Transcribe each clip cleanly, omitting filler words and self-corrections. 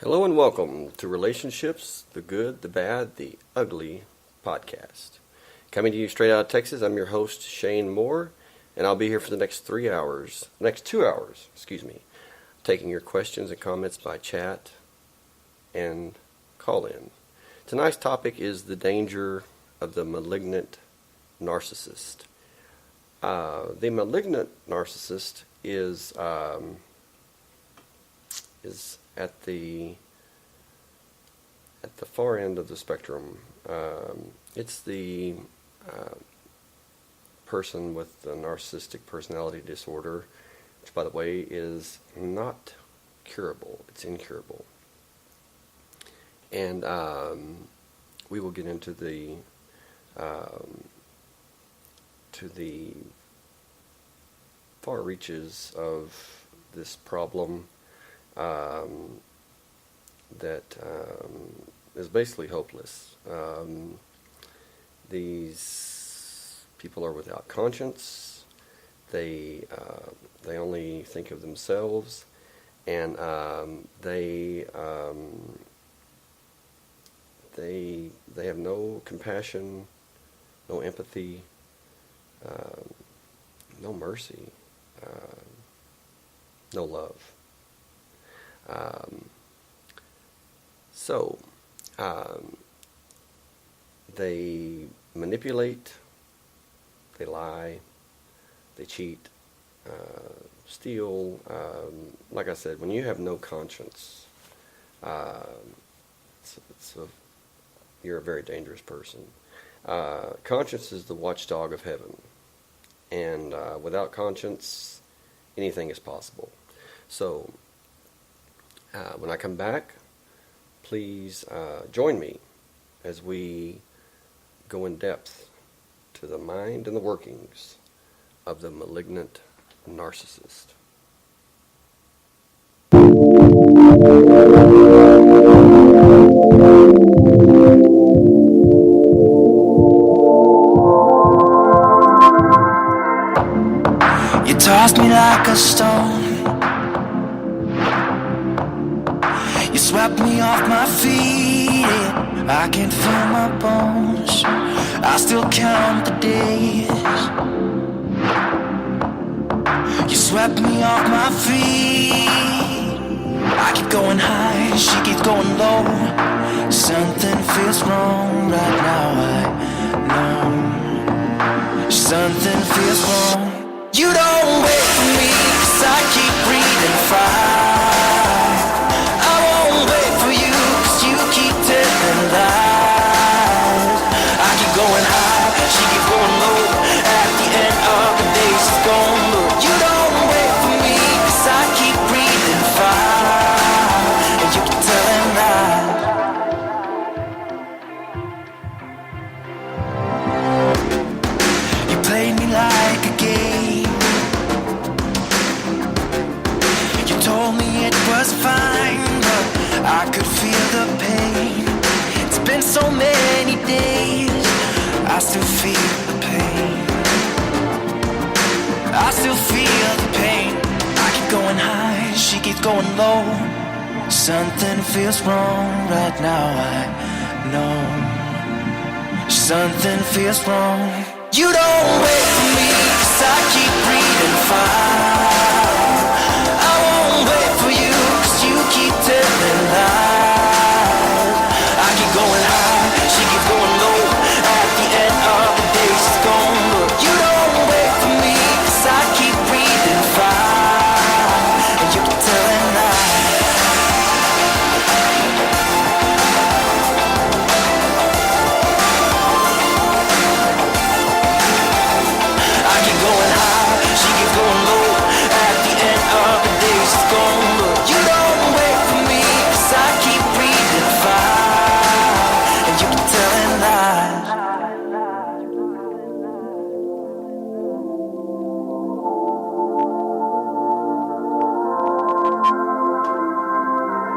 Hello and welcome to Relationships, the Good, the Bad, the Ugly podcast. Coming to you straight out of Texas, I'm your host, Shane Moore, and I'll be here for the next 2 hours, taking your questions and comments by chat and call in. Tonight's topic is the danger of the malignant narcissist. The malignant narcissist is at the far end of the spectrum. It's the person with the narcissistic personality disorder, which, by the way, is not curable. It's incurable. And we will get into the far reaches of this problem that is basically hopeless. These people are without conscience. They only think of themselves, and they have no compassion, no empathy, no mercy, no love. They manipulate, they lie, they cheat, steal. Like I said, when you have no conscience, you're a very dangerous person. Conscience is the watchdog of heaven, and without conscience, anything is possible. So, when I come back, please join me as we go in depth to the mind and the workings of the malignant narcissist. You tossed me like a stone. You swept me off my feet. I can't feel my bones. I still count the days. You swept me off my feet. I keep going high, she keeps going low. Something feels wrong right now, I know. Something feels wrong. You don't wait for me, 'cause I keep breathing fire. I won't wait for you, 'cause you keep telling lies. I keep going high, she keeps going low. At the end of the day, she's gone low. You don't wait for me, 'cause I keep breathing fire. And you keep telling lies. You played me like a game. You told me it was fine, but I could feel the pain. It's been so many days, I still feel the pain. I still feel the pain. I keep going high, she keeps going low. Something feels wrong right now, I know. Something feels wrong. You don't wait for me, 'cause I keep breathing fire. I won't wait for you, 'cause you keep telling lies. I keep going high, she keeps going low. At the end of the day, she's gone low. You don't wait for me, 'cause I keep breathing fire. And you keep telling lies. I keep going high, she keeps going low. At the end of the day, she's gone low. You don't wait for me, 'cause I keep breathing fire. And you keep telling lies.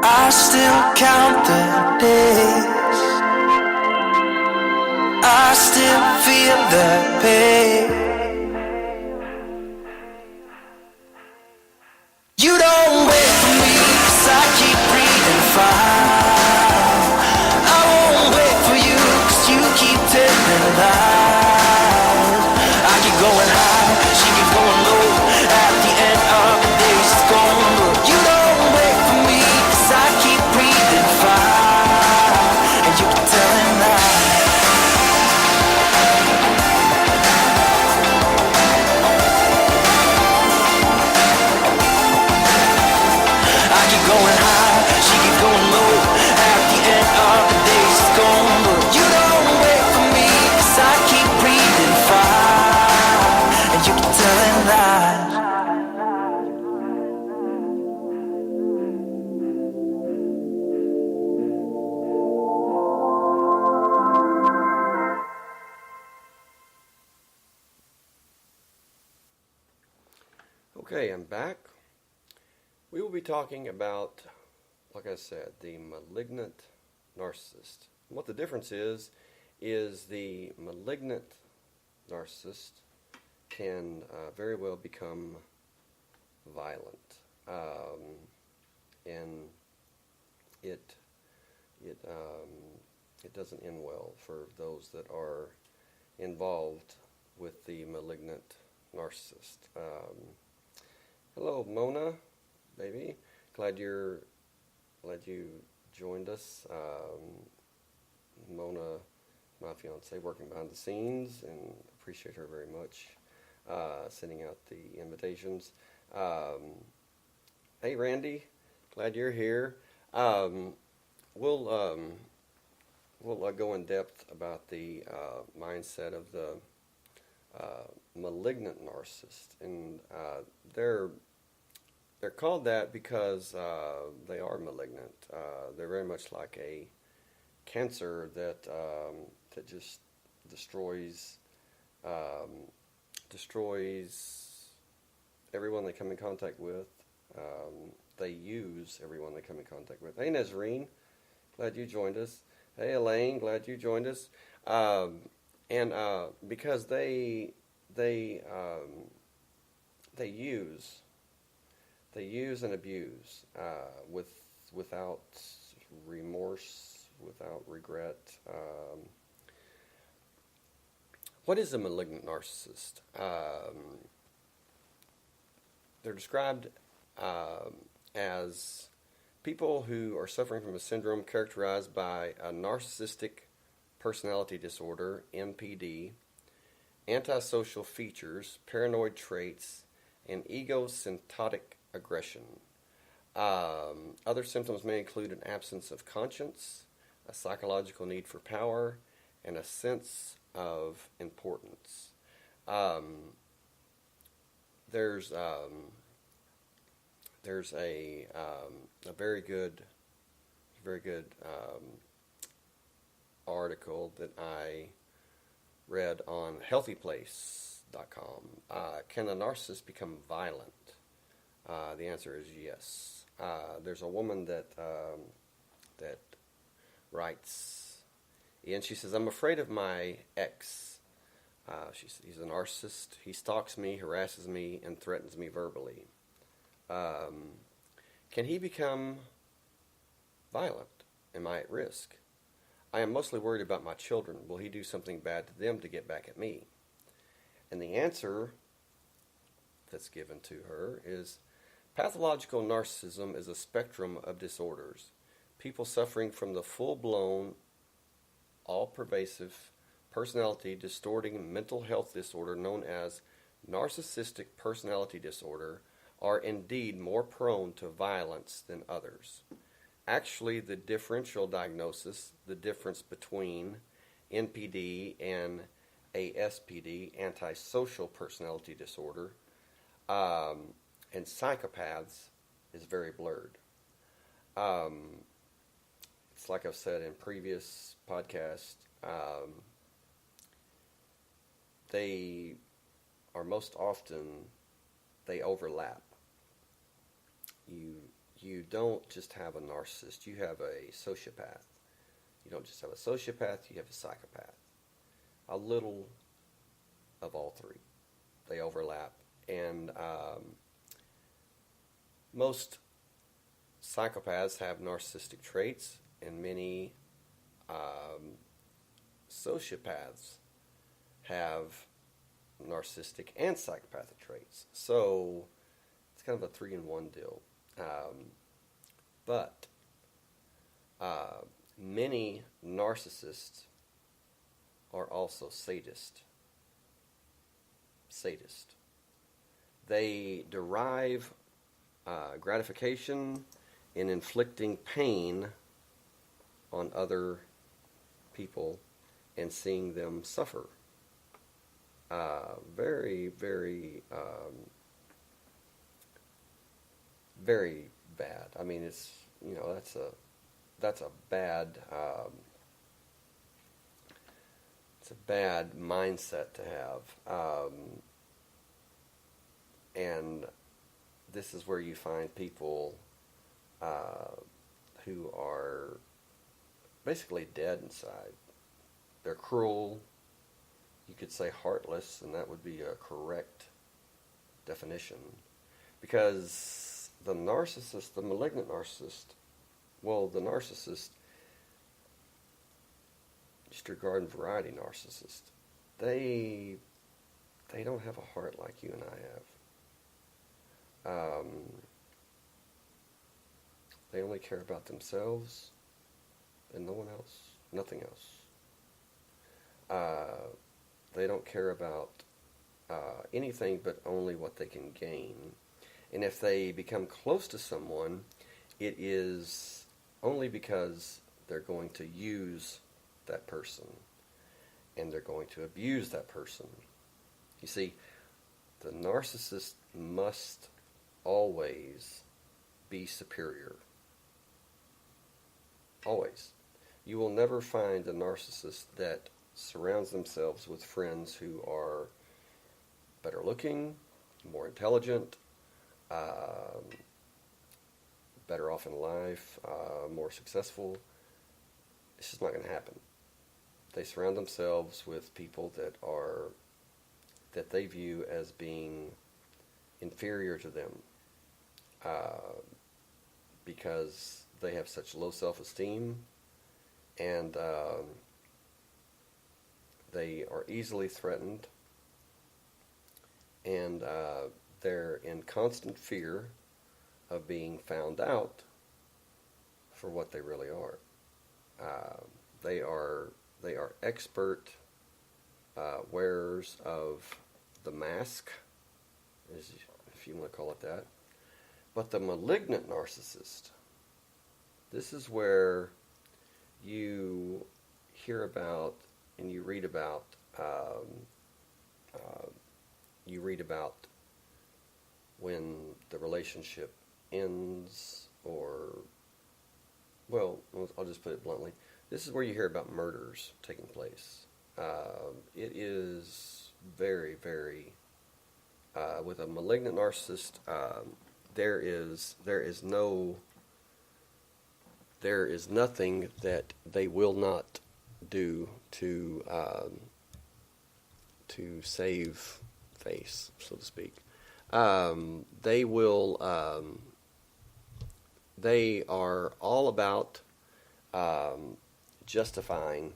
I still count the days. I still feel the pain. You don't wait for me, 'cause I keep breathing fire. back. We will be talking about, like I said, the malignant narcissist. And what the difference is the malignant narcissist can very well become violent, and it doesn't end well for those that are involved with the malignant narcissist. Hello, Mona, baby. Glad you joined us. Mona, my fiance, working behind the scenes, and appreciate her very much. Sending out the invitations. Hey, Randy, glad you're here. We'll go in depth about the mindset of the malignant narcissist, and they're called that because they are malignant. They're very much like a cancer that just destroys everyone they come in contact with. They use everyone they come in contact with. Hey, Nazreen, glad you joined us. Hey, Elaine, glad you joined us. And because they use and abuse without remorse, without regret. What is a malignant narcissist? They're described as people who are suffering from a syndrome characterized by a narcissistic personality disorder, NPD, antisocial features, paranoid traits, and egocentric aggression. Other symptoms may include an absence of conscience, a psychological need for power, and a sense of importance. There's a very good article that I read on healthyplace.com. Can a narcissist become violent? The answer is yes. There's a woman that writes, and she says, I'm afraid of my ex. He's a narcissist. He stalks me, harasses me, and threatens me verbally. Can he become violent? Am I at risk? I am mostly worried about my children. Will he do something bad to them to get back at me? And the answer that's given to her is, pathological narcissism is a spectrum of disorders. People suffering from the full-blown, all-pervasive, personality-distorting mental health disorder known as narcissistic personality disorder are indeed more prone to violence than others. Actually, the differential diagnosis, the difference between NPD and ASPD, antisocial personality disorder, and psychopaths, is very blurred. It's like I've said in previous podcasts, they are most often, they overlap. You don't just have a narcissist, you have a sociopath. You don't just have a sociopath, you have a psychopath. A little of all three. They overlap. And most psychopaths have narcissistic traits, and many sociopaths have narcissistic and psychopathic traits. So it's kind of a 3-in-1 deal. But many narcissists are also sadists. They derive gratification in inflicting pain on other people and seeing them suffer. Very, very, very bad. I mean, it's, that's a bad, it's a bad mindset to have. And this is where you find people who are basically dead inside. They're cruel. You could say heartless, and that would be a correct definition. Because the narcissist, the malignant narcissist, well, the narcissist, just your garden variety narcissist, they don't have a heart like you and I have. They only care about themselves and no one else, nothing else. They don't care about anything but only what they can gain. And if they become close to someone, it is only because they're going to use that person and they're going to abuse that person. You see, the narcissist must always be superior. Always. You will never find a narcissist that surrounds themselves with friends who are better looking, more intelligent, better off in life, more successful. It's just not going to happen. They surround themselves with people that they view as being inferior to them because they have such low self-esteem, and they are easily threatened, and they're in constant fear of being found out for what they really are. They are expert wearers of the mask, if you want to call it that. But the malignant narcissist, this is where you hear about and you read about when the relationship ends, or, well, I'll just put it bluntly. This is where you hear about murders taking place. It is very, very, with a malignant narcissist, there is nothing that they will not do to save face, so to speak. They are all about justifying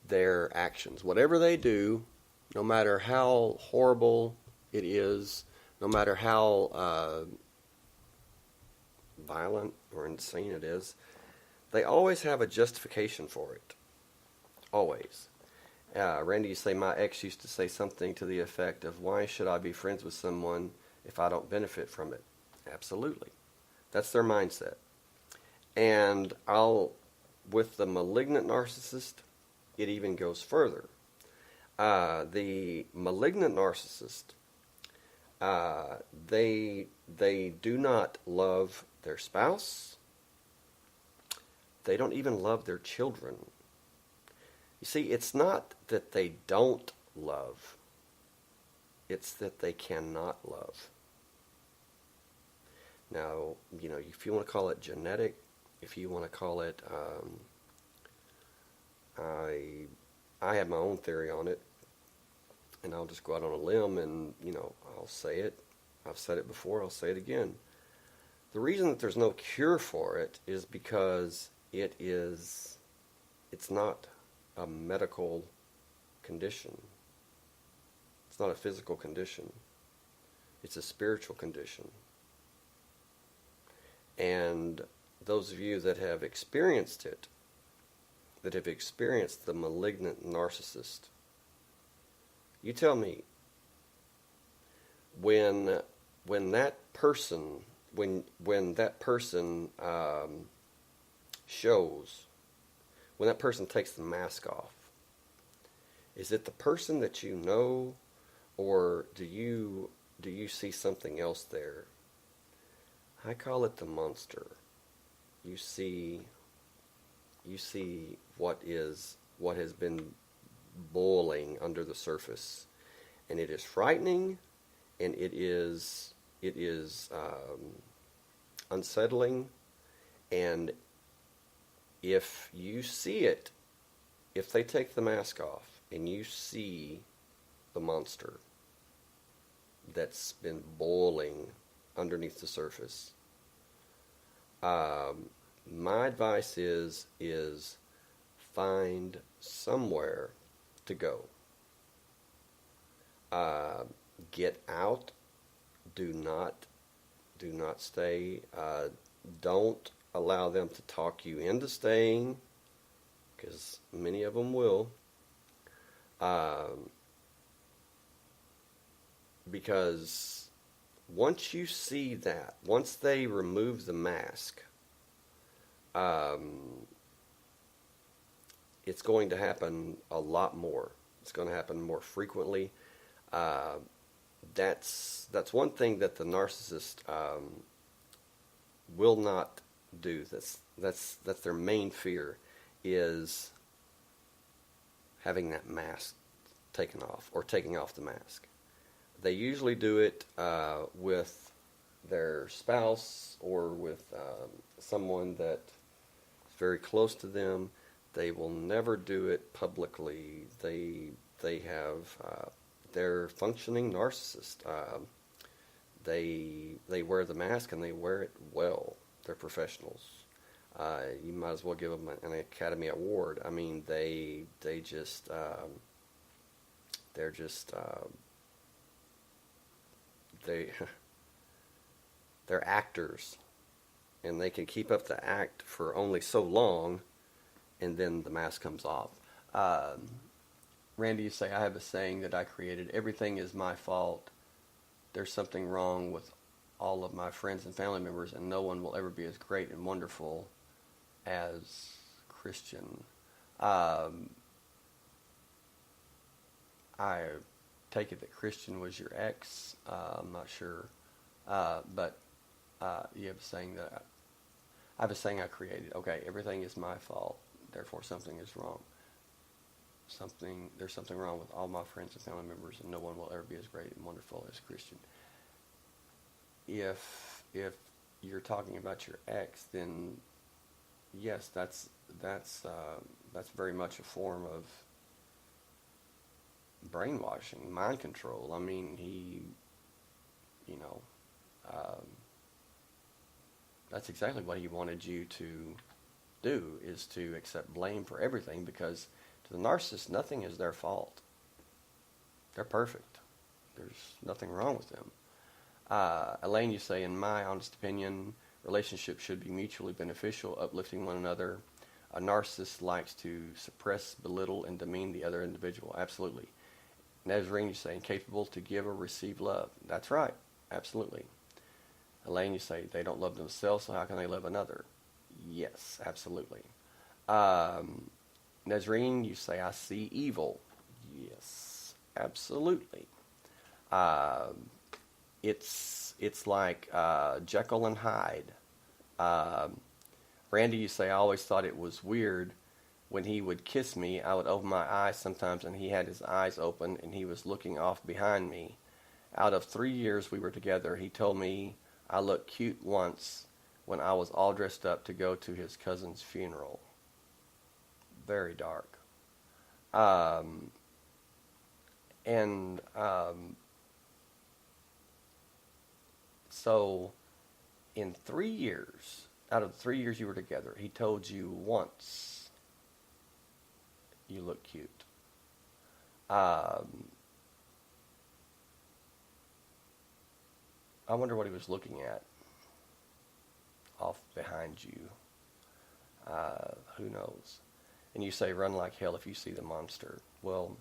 their actions. Whatever they do, no matter how horrible it is, no matter how violent or insane it is, they always have a justification for it. Always. Randy, you say, my ex used to say something to the effect of, why should I be friends with someone if I don't benefit from it? Absolutely. That's their mindset. And with the malignant narcissist, it even goes further. The malignant narcissist, they do not love their spouse. They don't even love their children. You see, it's not that they don't love. It's that they cannot love. Now, if you want to call it genetic, if you want to call it, I have my own theory on it, and I'll just go out on a limb and, I'll say it. I've said it before, I'll say it again. The reason that there's no cure for it is because it's not a medical condition. It's not a physical condition. It's a spiritual condition. And those of you that have experienced it, that have experienced the malignant narcissist, you tell me, when that person shows, when that person takes the mask off, is it the person that you know, or do you see something else there? I call it the monster. You see what has been boiling under the surface, and it is frightening, and it is It is unsettling, and if you see it, if they take the mask off and you see the monster that's been boiling underneath the surface, my advice is find somewhere to go. Get out. Do not stay. Don't allow them to talk you into staying, because many of them will. Because once you see that, once they remove the mask, it's going to happen a lot more. It's going to happen more frequently. That's one thing that the narcissist will not do. That's their main fear, is having that mask taken off, or taking off the mask. They usually do it with their spouse, or with someone that is very close to them. They will never do it publicly. They have they're functioning narcissists. They wear the mask, and they wear it well. They're professionals. You might as well give them an Academy Award. I mean, they're just they're actors, and they can keep up the act for only so long, and then the mask comes off. Randy, you say, I have a saying that I created: everything is my fault. There's something wrong with all of my friends and family members, and no one will ever be as great and wonderful as Christian. I take it that Christian was your ex. I'm not sure. But you have a saying that I have a saying I created. Okay, everything is my fault, therefore something is wrong. There's something wrong with all my friends and family members, and no one will ever be as great and wonderful as Christian. If you're talking about your ex, then yes, that's very much a form of brainwashing, mind control. I mean, that's exactly what he wanted you to do, is to accept blame for everything, because to the narcissist, nothing is their fault. They're perfect. There's nothing wrong with them. Elaine, you say, in my honest opinion, relationships should be mutually beneficial, uplifting one another. A narcissist likes to suppress, belittle, and demean the other individual. Absolutely. Nazarene, you say, incapable to give or receive love. That's right. Absolutely. Elaine, you say, they don't love themselves, so how can they love another? Yes, absolutely. Nazarene, you say, I see evil. Yes, absolutely. It's like Jekyll and Hyde. Randy, you say, I always thought it was weird when he would kiss me. I would open my eyes sometimes, and he had his eyes open, and he was looking off behind me. Out of 3 years we were together, he told me I looked cute once when I was all dressed up to go to his cousin's funeral. Very dark. So in 3 years, out of the 3 years you were together, he told you once you look cute. I wonder what he was looking at off behind you. Who knows? And you say, run like hell if you see the monster. Well,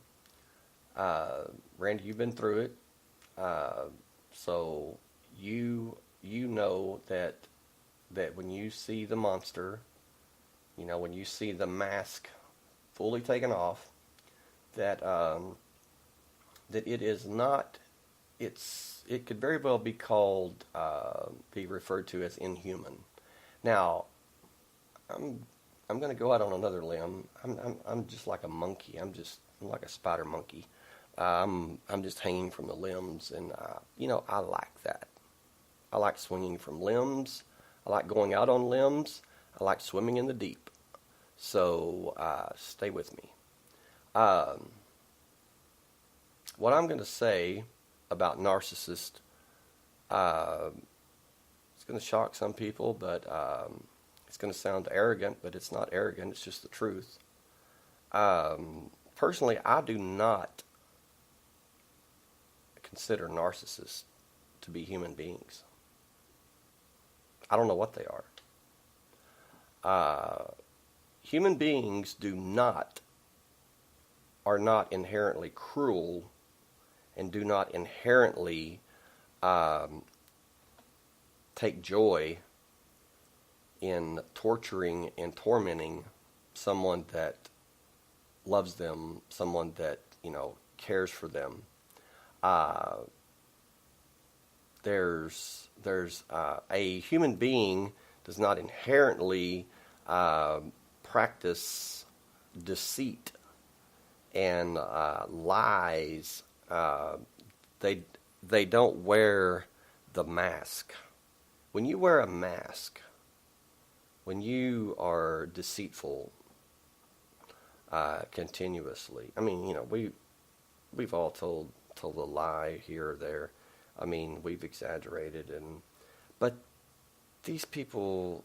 Randy, you've been through it. So you know that when you see the monster, when you see the mask fully taken off, that it is not. It could very well be called, be referred to as inhuman. Now, I'm going to go out on another limb. I'm just like a monkey. I'm like a spider monkey. I'm just hanging from the limbs, and I like that. I like swinging from limbs. I like going out on limbs. I like swimming in the deep. So stay with me. What I'm going to say about narcissists, it's going to shock some people, but it's going to sound arrogant, but it's not arrogant. It's just the truth. Personally, I do not consider narcissists to be human beings. I don't know what they are. Human beings are not inherently cruel and do not inherently take joy in torturing and tormenting someone that loves them, someone that, cares for them. There's a human being does not inherently practice deceit and lies. They don't wear the mask. When you wear a mask, when you are deceitful continuously, we've all told a lie here or there. We've exaggerated, but these people,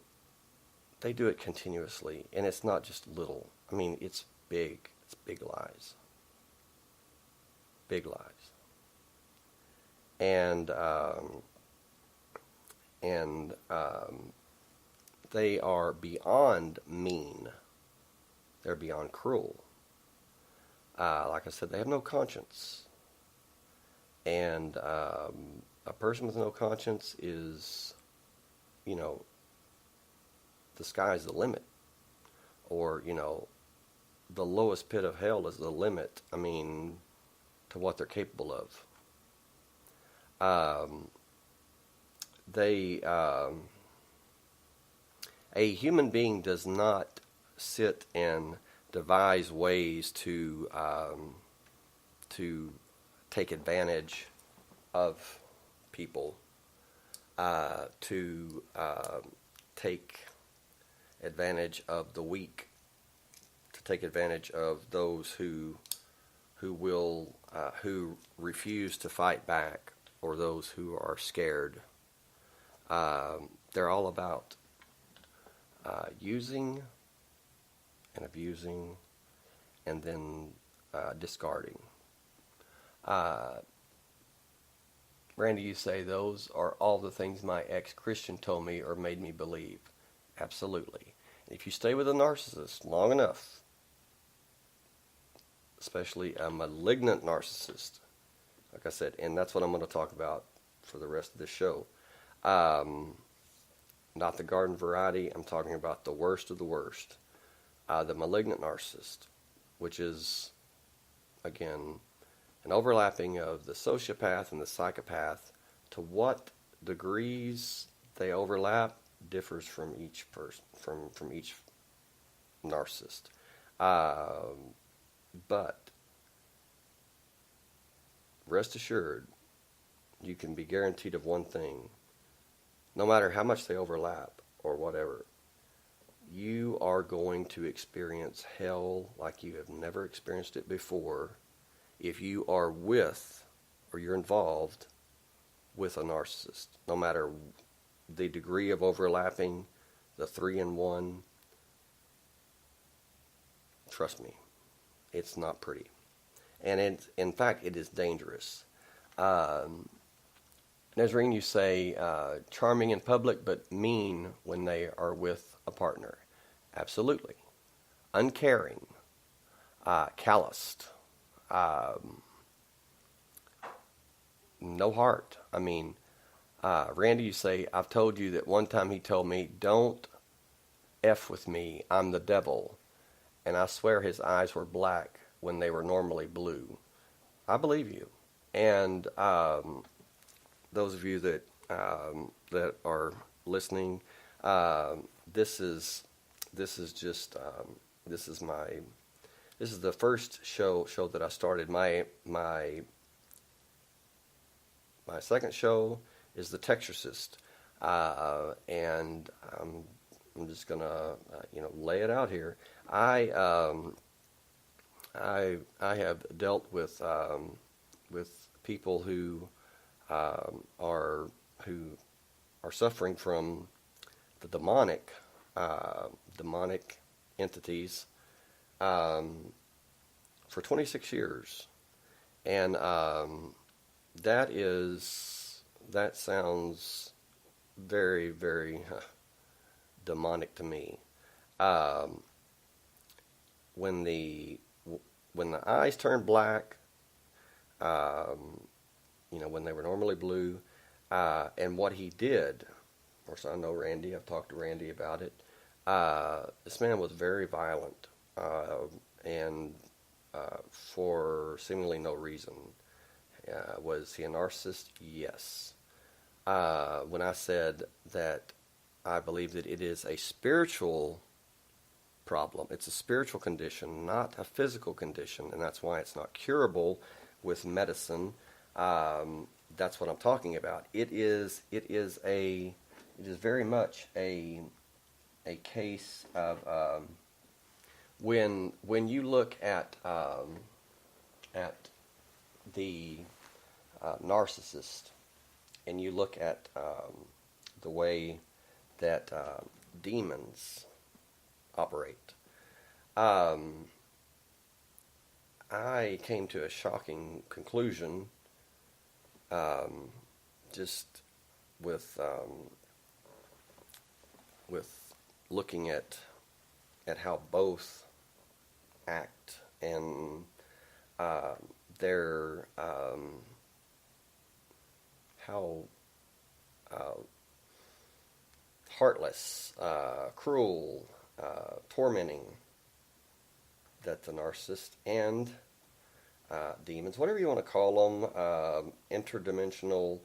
they do it continuously, and it's not just little. It's big. It's big lies. Big lies. And they are beyond mean. They're beyond cruel. Like I said, they have no conscience. And a person with no conscience is, the sky's the limit. Or, the lowest pit of hell is the limit, to what they're capable of. A human being does not sit and devise ways to take advantage of people, to take advantage of the weak, to take advantage of those who refuse to fight back, or those who are scared. They're all about using and abusing and then discarding. Randy, you say those are all the things my ex-Christian told me or made me believe. Absolutely. If you stay with a narcissist long enough, especially a malignant narcissist, like I said, and that's what I'm going to talk about for the rest of this show. Not the garden variety. I'm talking about the worst of the worst. The malignant narcissist, which is, again, an overlapping of the sociopath and the psychopath. To what degrees they overlap differs from each person, from each narcissist. But rest assured, you can be guaranteed of one thing. No matter how much they overlap or whatever, you are going to experience hell like you have never experienced it before if you are with, or you're involved with a narcissist. No matter the degree of overlapping, the 3-in-1, trust me, it's not pretty. And in fact, it is dangerous. Nazarene, you say, charming in public, but mean when they are with a partner. Absolutely. Uncaring. Calloused. No heart. Randy, you say, I've told you that one time he told me, don't F with me, I'm the devil. And I swear his eyes were black when they were normally blue. I believe you. And those of you that are listening, this is the first show that I started. My second show is the Texturcist, and I'm just gonna lay it out here. I have dealt with people who are suffering from the demonic entities for 26 years, and that sounds very, very demonic to me. When the eyes turn black, when they were normally blue, and what he did, of course I know Randy, I've talked to Randy about it, this man was very violent, and for seemingly no reason. Was he a narcissist? Yes. When I said that I believe that it is a spiritual problem, it's a spiritual condition, not a physical condition, and that's why it's not curable with medicine. That's what I'm talking about. It is very much a case of when you look at the narcissist, and you look at the way that demons operate. I came to a shocking conclusion just with looking at how both act, and their how heartless, cruel, tormenting that the narcissist and demons, whatever you want to call them, interdimensional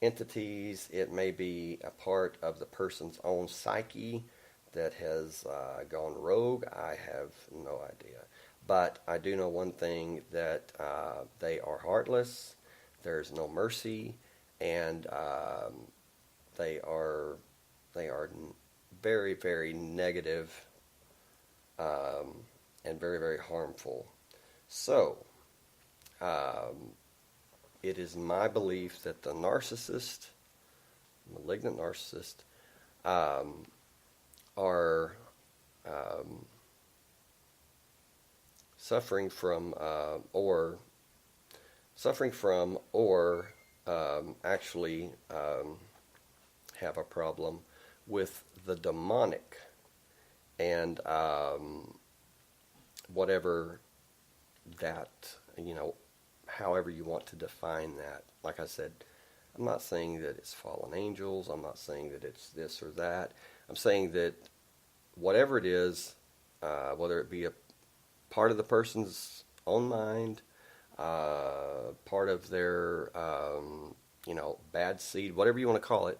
entities. It may be a part of the person's own psyche that has gone rogue. I have no idea. But I do know one thing, that they are heartless, there's no mercy, and they are very, very negative, and very, very harmful. So, it is my belief that the narcissist, malignant narcissist, are suffering from actually have a problem with the demonic, and whatever that, however you want to define that. Like I said, I'm not saying that it's fallen angels. I'm not saying that it's this or that. I'm saying that whatever it is, whether it be a part of the person's own mind, part of their, bad seed, whatever you want to call it,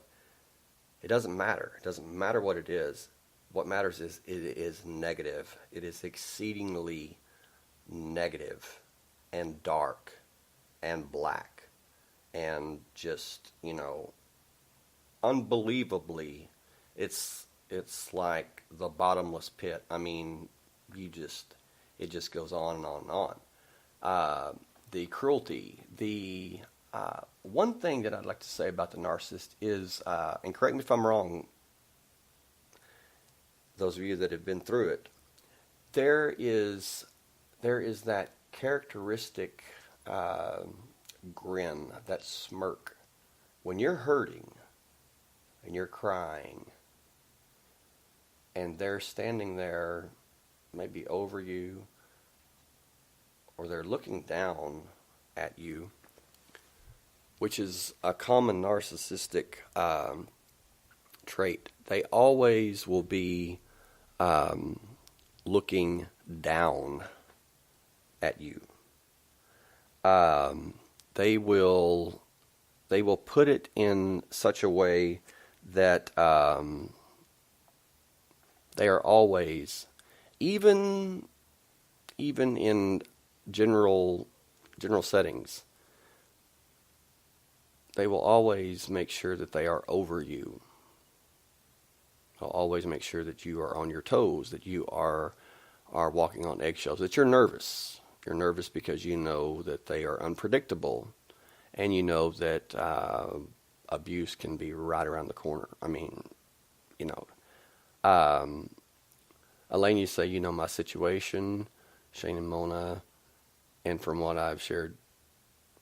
it doesn't matter. It doesn't matter what it is. What matters is it is negative. It is exceedingly negative and dark and black and just, unbelievably, it's like the bottomless pit. I mean, it just goes on and on and on. The cruelty, the one thing that I'd like to say about the narcissist is, and correct me if I'm wrong, those of you that have been through it, there is that characteristic grin, that smirk, when you're hurting and you're crying, and they're standing there, maybe over you, or they're looking down at you, which is a common narcissistic trait. They always will be looking down at you. They will put it in such a way that they are always, even in general settings, they will always make sure that they are over you. They'll always make sure that you are on your toes, that you are walking on eggshells, that you're nervous. You're nervous because you know that they are unpredictable, and you know that abuse can be right around the corner. I mean, you know. Elaine, you say, you know my situation, Shane and Mona, and from what I've shared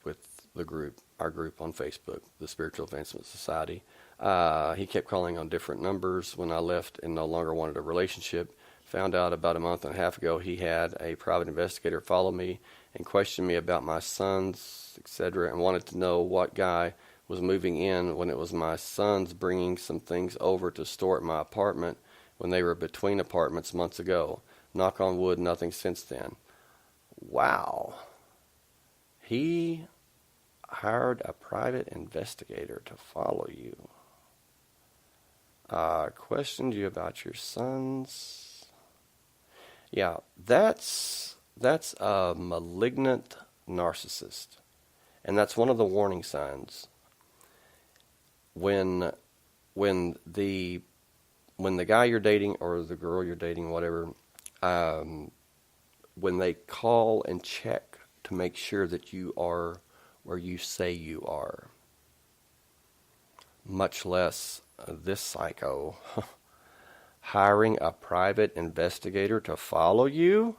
with the group, our group on Facebook, the Spiritual Advancement Society, he kept calling on different numbers when I left and no longer wanted a relationship. Found out about a month and a half ago he had a private investigator follow me and question me about my sons, etc., and wanted to know what guy was moving in when it was my sons bringing some things over to store at my apartment when they were between apartments months ago. Knock on wood, nothing since then. Wow. He hired a private investigator to follow you. Questioned you about your sons. Yeah, that's a malignant narcissist. And that's one of the warning signs. When the guy you're dating or the girl you're dating, whatever, when they call and check to make sure that you are where you say you are, much less this psycho hiring a private investigator to follow you.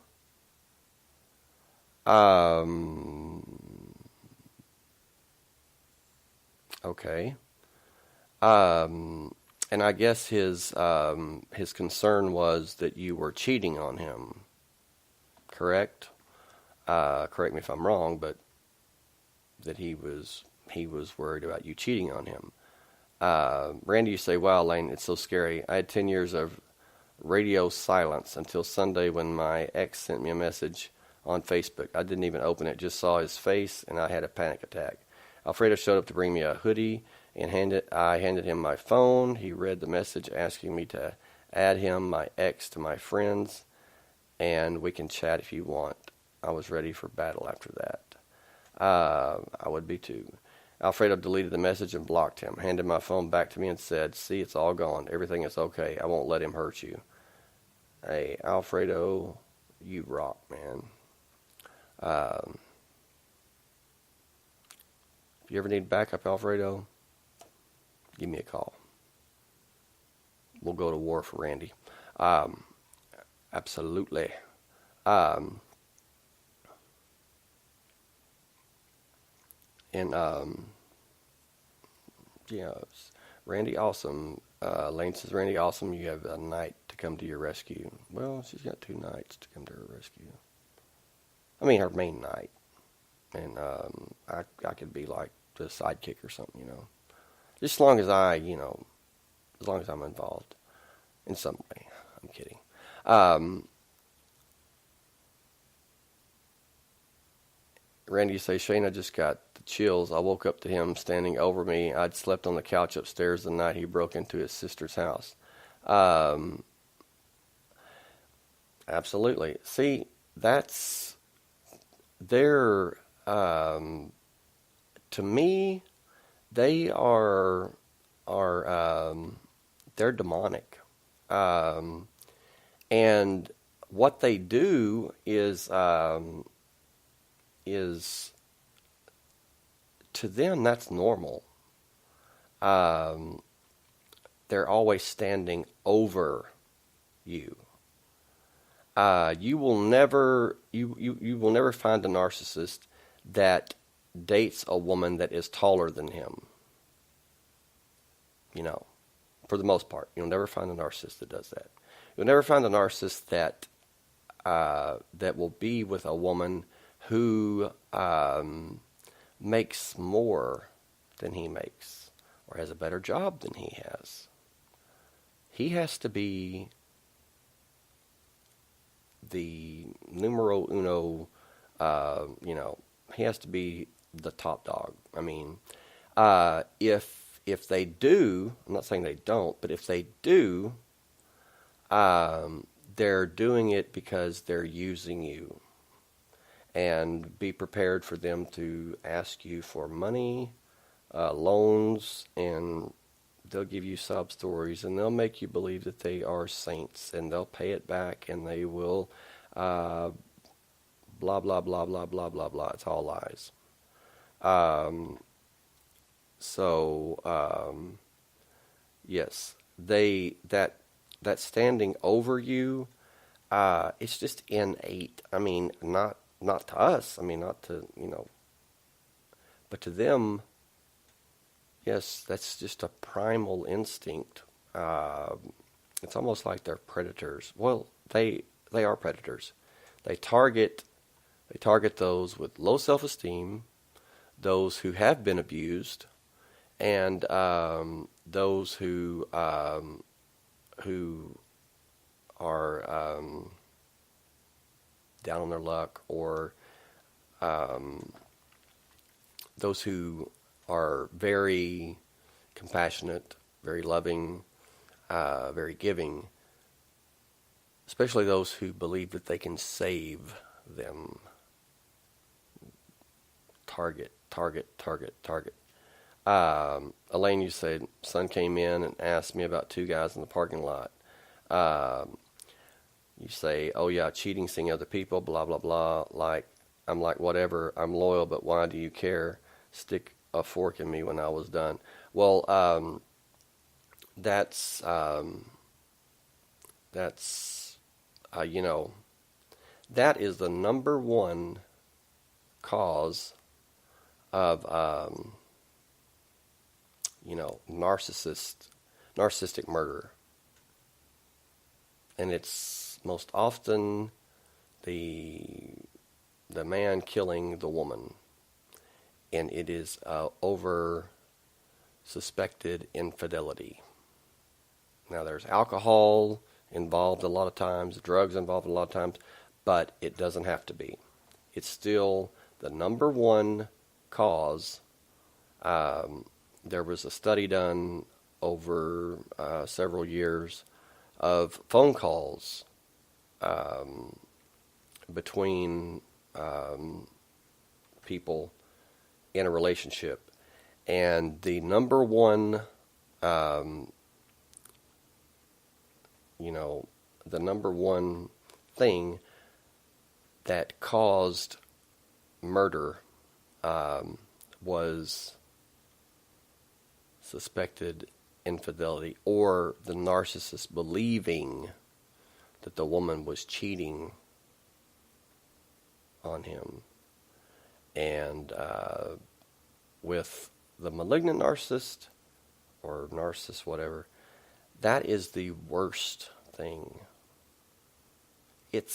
Okay. And I guess his concern was that you were cheating on him. Correct? Correct me if I'm wrong, but that he was worried about you cheating on him. Randy, you say, wow, Lane, it's so scary. I had 10 years of radio silence until Sunday when my ex sent me a message on Facebook. I didn't even open it, just saw his face, and I had a panic attack. Alfredo showed up to bring me a hoodie, and I handed him my phone. He read the message asking me to add him, my ex, to my friends, and we can chat if you want. I was ready for battle after that. I would be too. Alfredo deleted the message and blocked him, handed my phone back to me and said, see, it's all gone. Everything is okay. I won't let him hurt you. Hey, Alfredo, you rock, man. If you ever need backup, Alfredo, give me a call. We'll go to war for Randy. Absolutely. Randy, awesome. Lane says, Randy, awesome. You have a night to come to your rescue. Well, she's got 2 nights to come to her rescue. I mean, her main night. And I could be like the sidekick or something, you know. Just as long as as long as I'm involved in some way. I'm kidding. Randy, you say, Shane, I just got the chills. I woke up to him standing over me. I'd slept on the couch upstairs the night he broke into his sister's house. Absolutely. See, they're, to me, they're demonic. And what they do is to them, that's normal. They're always standing over you. You will never find a narcissist that dates a woman that is taller than him. You know, for the most part, you'll never find a narcissist that does that. You'll never find a narcissist that will be with a woman who makes more than he makes or has a better job than he has. He has to be the numero uno, he has to be the top dog. I mean, if they do, I'm not saying they don't, but if they do, they're doing it because they're using you. And be prepared for them to ask you for money, loans, and they'll give you sob stories, and they'll make you believe that they are saints, and they'll pay it back, and they will blah blah blah blah blah blah blah. It's all lies. Um, yes, that standing over you, it's just innate. I mean, not to us. I mean, not to but to them. Yes, that's just a primal instinct. It's almost like they're predators. Well, they are predators. They target those with low self-esteem, those who have been abused, and those who are down on their luck, or those who are very compassionate, very loving, very giving, especially those who believe that they can save them. Target, target, target, target. Elaine, you said, son came in and asked me about two guys in the parking lot. You say, oh yeah, cheating, seeing other people, blah, blah, blah. I'm like, whatever, I'm loyal, but why do you care? Stick a fork in me when I was done. Well, that's that is the number one cause of narcissistic murder, and it's most often the man killing the woman, and it is over suspected infidelity. Now, there's alcohol involved a lot of times, drugs involved a lot of times, but it doesn't have to be. It's still the number one cause. There was a study done over several years of phone calls between people in a relationship, and the number one the number one thing that caused murder was suspected infidelity, or the narcissist believing that the woman was cheating on him. And with the malignant narcissist, or narcissist, whatever, that is the worst thing. It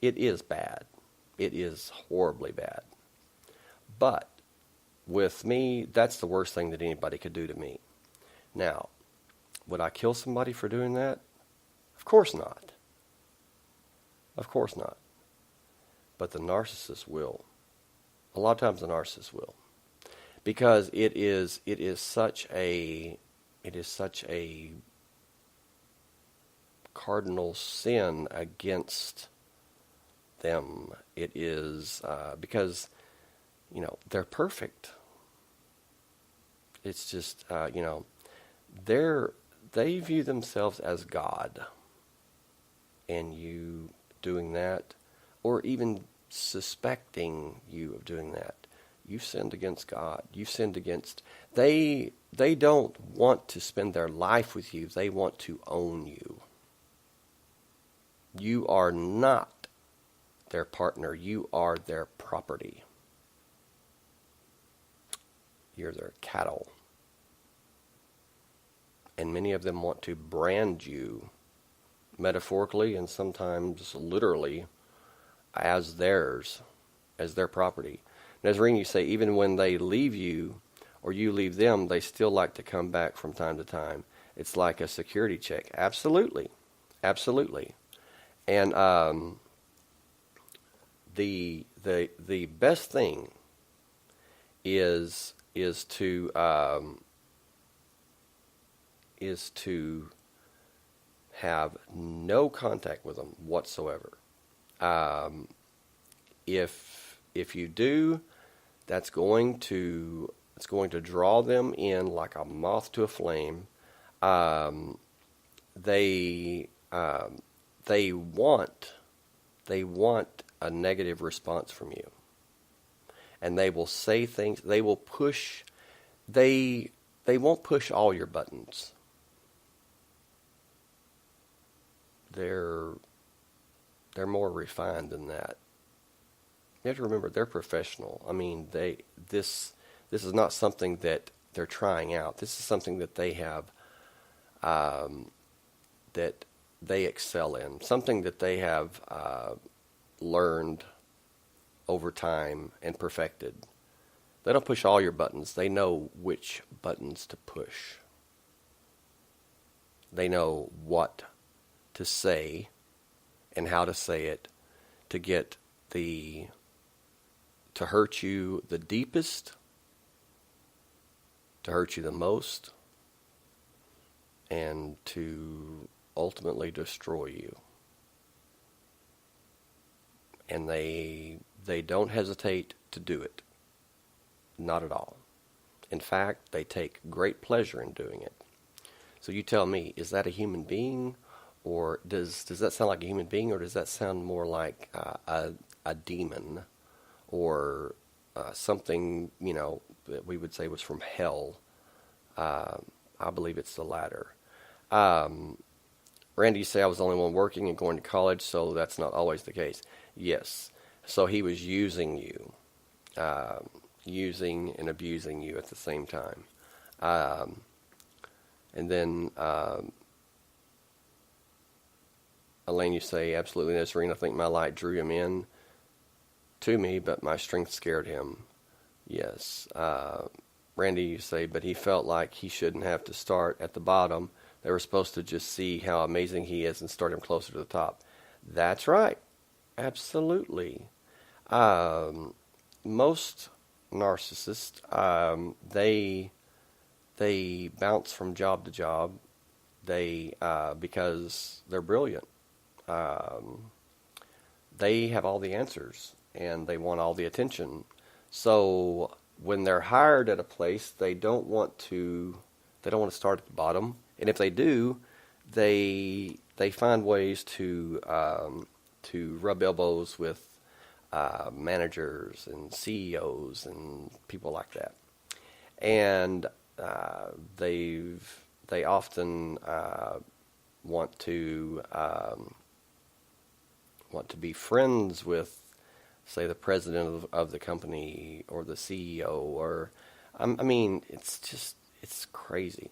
is bad. It is horribly bad. But with me, that's the worst thing that anybody could do to me. Now, would I kill somebody for doing that? Of course not. Of course not. But the narcissist will. A lot of times the narcissist will. Because it is such a cardinal sin against them. It is because they're perfect. It's just they view themselves as God, and you doing that, or even suspecting you of doing that, you've sinned against God. You've sinned against. They don't want to spend their life with you. They want to own you. You are not their partner. You are their property. You're their cattle. And many of them want to brand you, metaphorically and sometimes literally, as theirs, as their property. Nazarene, you say, even when they leave you or you leave them, they still like to come back from time to time. It's like a security check. Absolutely. Absolutely. And the best thing is to have no contact with them whatsoever. If you do, that's going to It's going to draw them in like a moth to a flame. Um, they they want a negative response from you, and they will say things. They will push. They won't push all your buttons. They're more refined than that. You have to remember they're professional. I mean, this is not something that they're trying out. This is something that they have that they excel in, something that they have learned over time and perfected. They don't push all your buttons. They know which buttons to push. They know what to say and how to say it to get to hurt you the deepest, to hurt you the most, and to ultimately destroy you. And they don't hesitate to do it. Not at all. In fact, they take great pleasure in doing it. So you tell me, is that a human being? Or does that sound like a human being, or does that sound more like a demon, or something, that we would say was from hell? I believe it's the latter. Randy, you say I was the only one working and going to college, so that's not always the case. Yes. So he was using you, using and abusing you at the same time. And then Elaine, you say, absolutely, Nazarene, I think my light drew him in to me, but my strength scared him. Yes. Randy, you say, but he felt like he shouldn't have to start at the bottom. They were supposed to just see how amazing he is and start him closer to the top. That's right. Absolutely. Most narcissists, they bounce from job to job. Because they're brilliant. They have all the answers, and they want all the attention. So when they're hired at a place, they don't want to start at the bottom. And if they do, they find ways to rub elbows with managers and CEOs and people like that. And they often want to be friends with, say, the president of the company or the CEO, or I mean, it's crazy.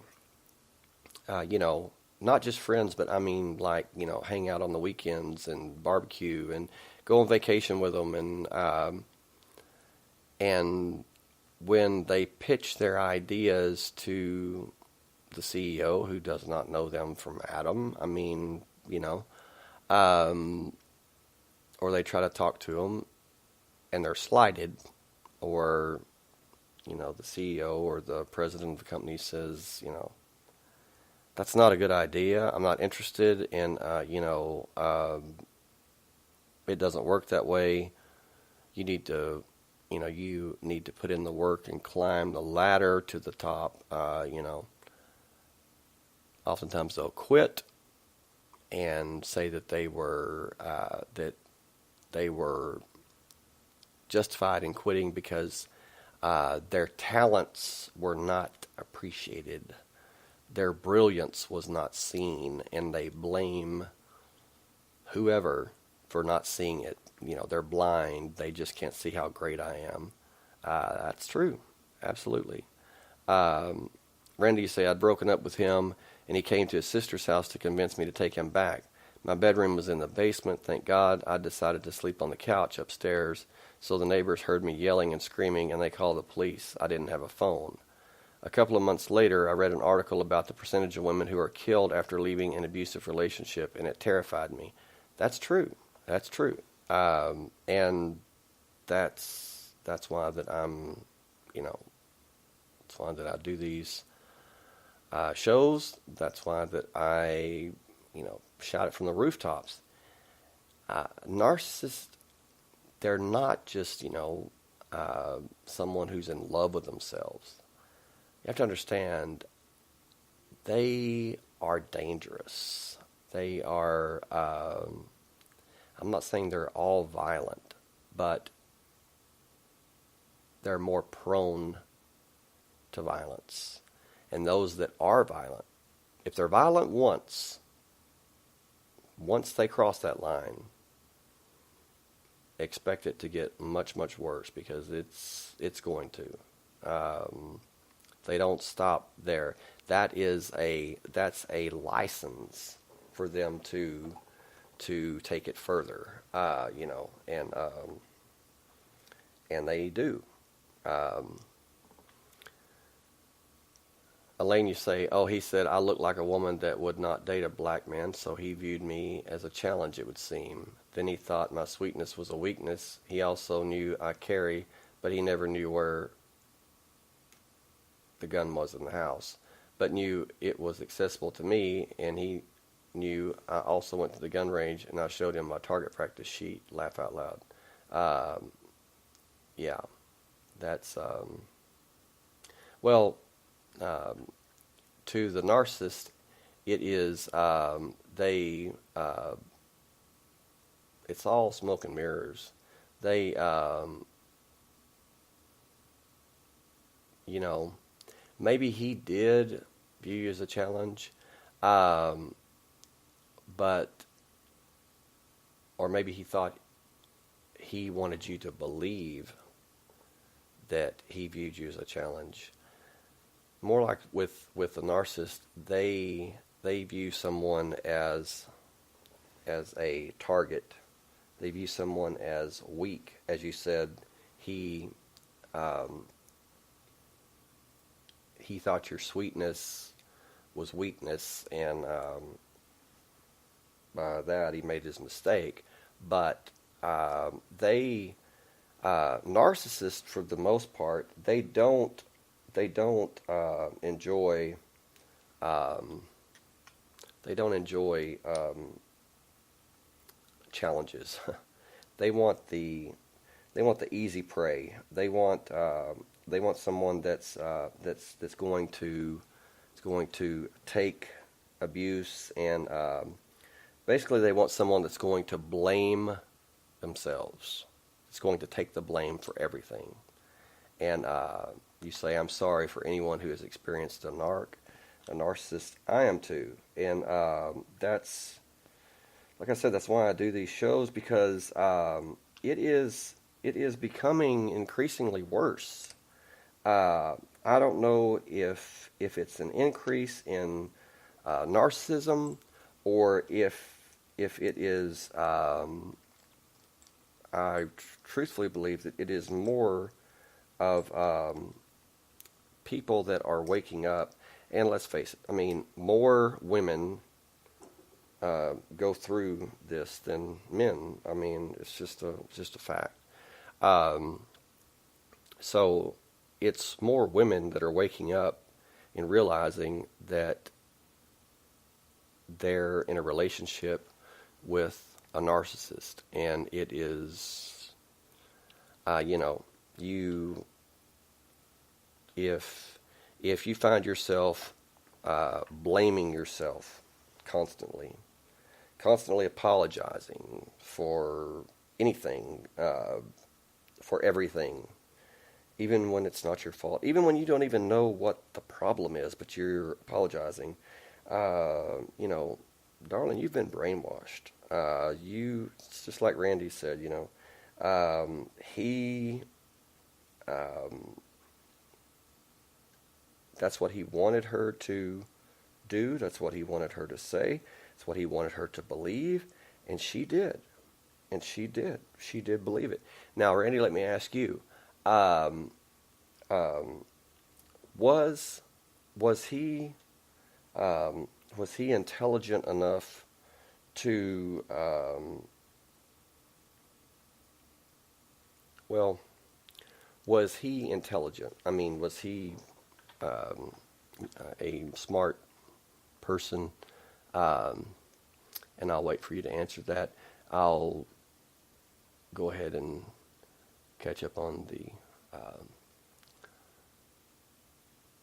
Not just friends, but I mean, like, hang out on the weekends and barbecue and go on vacation with them, and when they pitch their ideas to the CEO, who does not know them from Adam, I mean, or they try to talk to them and they're slighted, or, the CEO or the president of the company says, that's not a good idea. I'm not interested in, it doesn't work that way. You need to put in the work and climb the ladder to the top, Oftentimes they'll quit and say that they were justified in quitting because their talents were not appreciated, their brilliance was not seen, and they blame whoever for not seeing it. They're blind; they just can't see how great I am. That's true, absolutely. Randy, you say I'd broken up with him, and he came to his sister's house to convince me to take him back. My bedroom was in the basement. Thank God I decided to sleep on the couch upstairs, so the neighbors heard me yelling and screaming, and they called the police. I didn't have a phone. A couple of months later, I read an article about the percentage of women who are killed after leaving an abusive relationship, and it terrified me. That's true. That's true. And that's why that I'm, that's why that I do these shows. That's why that I, shout it from the rooftops. Narcissists, they're not just, someone who's in love with themselves, you have to understand they are dangerous. They are, I'm not saying they're all violent, but they're more prone to violence. And those that are violent, if they're violent once they cross that line, expect it to get much, much worse, because it's going to. They don't stop there. That's a license for them to take it further, and they do. Elaine, you say, oh, he said, I look like a woman that would not date a black man, so he viewed me as a challenge, it would seem. Then he thought my sweetness was a weakness. He also knew I carry, but he never knew where the gun was in the house, but knew it was accessible to me, and he knew I also went to the gun range, and I showed him my target practice sheet. Laugh out loud. Yeah, that's, to the narcissist, it is, it's all smoke and mirrors. They, maybe he did view you as a challenge, or maybe he thought he wanted you to believe that he viewed you as a challenge. More like with the narcissist, they view someone as a target. They view someone as weak. As you said, he thought your sweetness was weakness, and by that he made his mistake. But narcissists, for the most part, they don't enjoy challenges. They want the easy prey. They want someone that's going to take abuse, and basically they want someone that's going to blame themselves. It's going to take the blame for everything. And you say, I'm sorry for anyone who has experienced a narcissist. I am too. And that's, like I said, that's why I do these shows, because it is becoming increasingly worse. I don't know if it's an increase in narcissism, or if it is. I truthfully believe that it is more of people that are waking up. And let's face it, I mean, more women go through this than men. I mean, it's just a fact. So it's more women that are waking up and realizing that they're in a relationship with a narcissist, and it is, if you find yourself blaming yourself constantly apologizing for anything, for everything, even when it's not your fault, even when you don't even know what the problem is, but you're apologizing, darling, you've been brainwashed. It's just like Randy said, that's what he wanted her to do. That's what he wanted her to say. It's what he wanted her to believe. And she did. She did believe it. Now, Randy, let me ask you, was he intelligent enough to, was he intelligent? I mean, was he a smart person? And I'll wait for you to answer that. I'll go ahead and catch up on the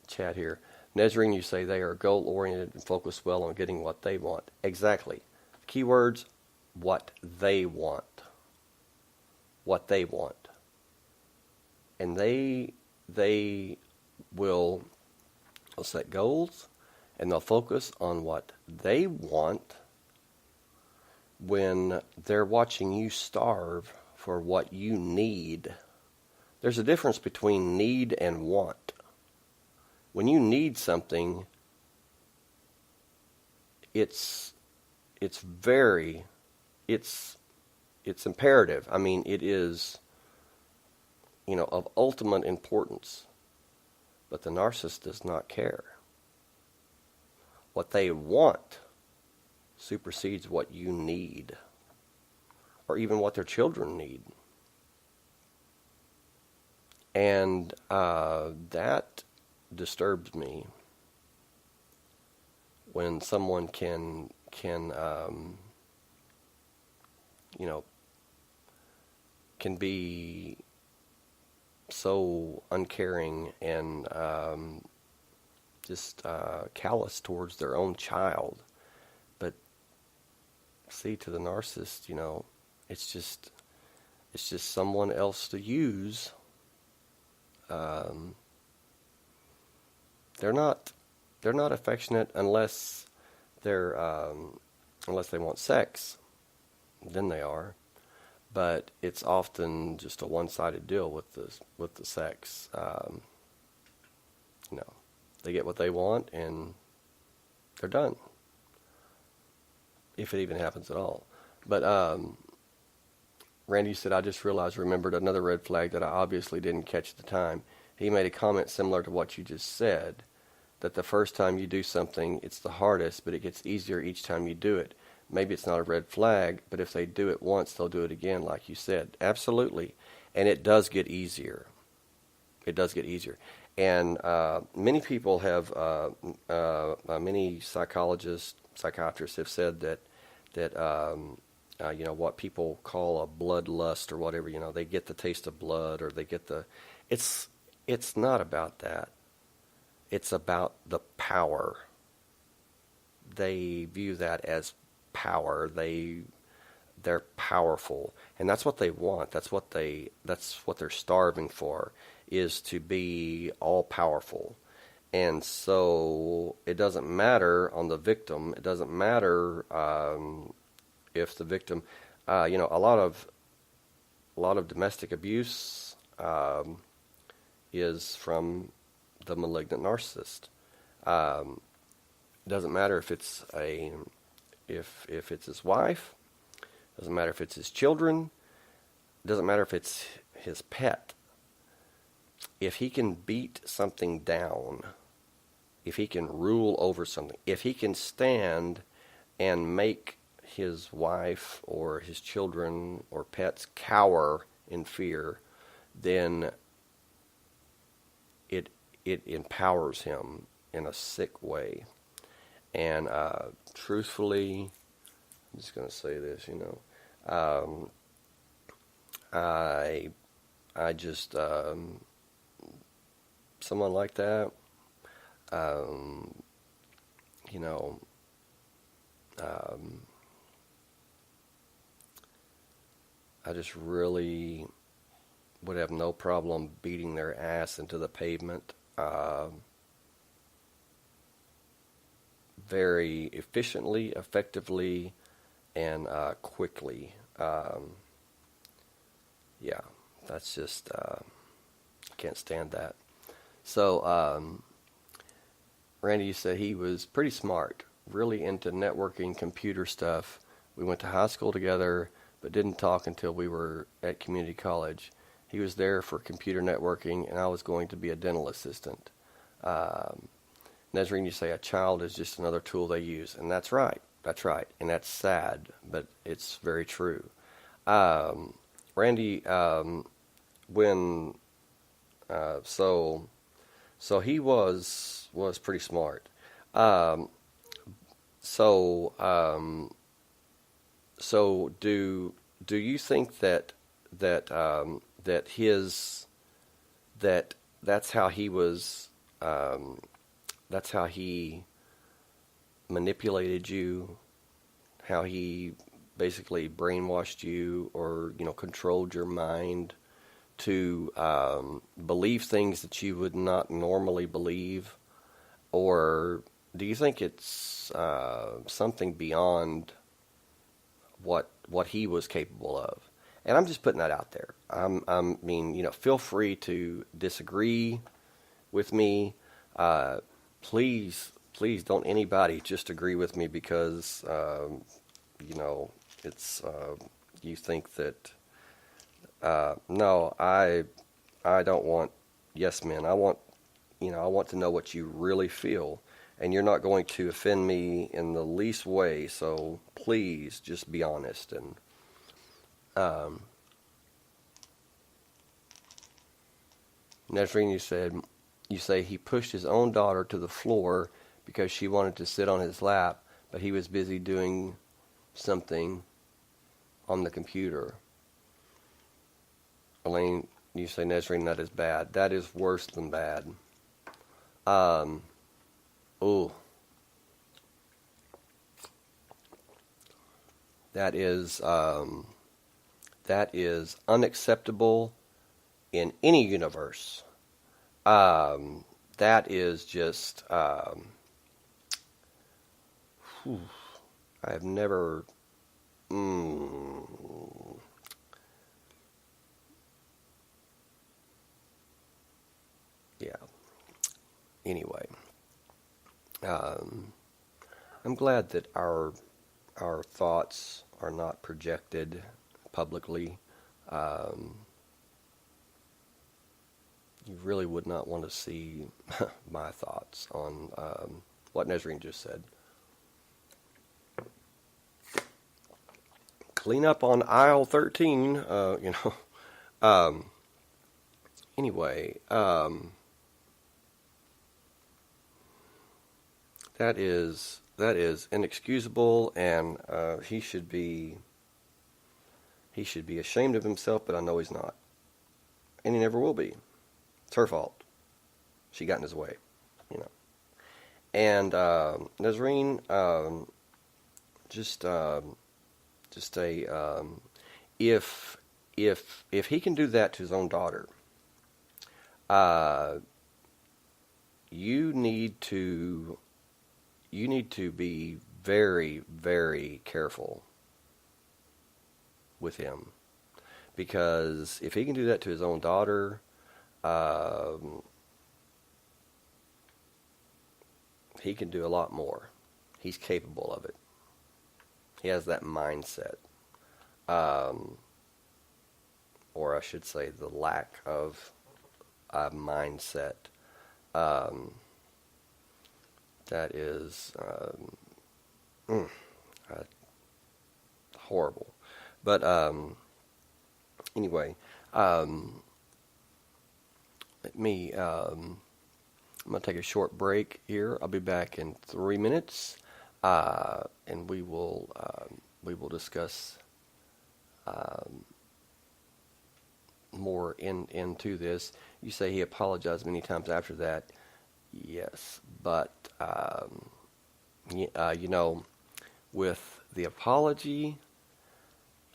chat here. Nezrine, you say they are goal-oriented and focus well on getting what they want. Exactly. Keywords, what they want. What they want. And they will set goals, and they'll focus on what they want when they're watching you starve for what you need. There's a difference between need and want. When you need something, it's imperative. I mean, it is, of ultimate importance. But the narcissist does not care. What they want supersedes what you need, or even what their children need. And that disturbs me when someone can be so uncaring and just callous towards their own child. But see, to the narcissist, it's just someone else to use. They're not affectionate unless unless they want sex. Then they are. But it's often just a one-sided deal with the sex. They get what they want and they're done. If it even happens at all. But Randy said, I just remembered another red flag that I obviously didn't catch at the time. He made a comment similar to what you just said, that the first time you do something, it's the hardest, but it gets easier each time you do it. Maybe it's not a red flag, but if they do it once, they'll do it again, like you said. Absolutely. And it does get easier. It does get easier. And many people have, many psychiatrists have said that what people call a bloodlust or whatever, they get the taste of blood, or they get it's not about that. It's about the power. They view that as power. They're powerful, and that's what they want. That's what they're starving for, is to be all powerful. And so it doesn't matter on the victim. It doesn't matter if the victim, a lot of domestic abuse is from the malignant narcissist. It doesn't matter if it's if it's his wife. It doesn't matter if it's his children. It doesn't matter if it's his pet. If he can beat something down, if he can rule over something, if he can stand and make his wife or his children or pets cower in fear, then it empowers him in a sick way. And truthfully, I'm just going to say this, I just someone like that, I just really would have no problem beating their ass into the pavement very efficiently, effectively, and quickly. That's just, can't stand that. So, Randy, you said he was pretty smart, really into networking, computer stuff. We went to high school together, but didn't talk until we were at community college. He was there for computer networking, and I was going to be a dental assistant. Nezrine, you say a child is just another tool they use, and that's right. That's right, and that's sad, but it's very true. Randy, so he was pretty smart. So do you think that that that's how he was. That's how he manipulated you. How he basically brainwashed you, or controlled your mind to believe things that you would not normally believe, or do you think it's something beyond what he was capable of? And I'm just putting that out there. I mean, feel free to disagree with me. Please don't anybody just agree with me because it's you think that. No, I don't want yes men. I want to know what you really feel, and you're not going to offend me in the least way. So please just be honest. And Nazreen, you say he pushed his own daughter to the floor because she wanted to sit on his lap, but he was busy doing something on the computer. Elaine, you say, Nazreen, that is bad. That is worse than bad. Ooh. That is unacceptable in any universe. That is just, I've never, yeah. Anyway, I'm glad that our thoughts are not projected publicly. You really would not want to see my thoughts on what Nazreen just said. Clean up on aisle 13, Anyway, that is inexcusable, and he should be ashamed of himself. But I know he's not, and he never will be. It's her fault. She got in his way, And Nazreen, if he can do that to his own daughter, you need to be very, very careful with him, because if he can do that to his own daughter, he can do a lot more. He's capable of it. He has that mindset. Or I should say the lack of a mindset. That is horrible. But anyway, I'm going to take a short break here. I'll be back in 3 minutes, and we will discuss more into this. You say he apologized many times after that. Yes, but with the apology,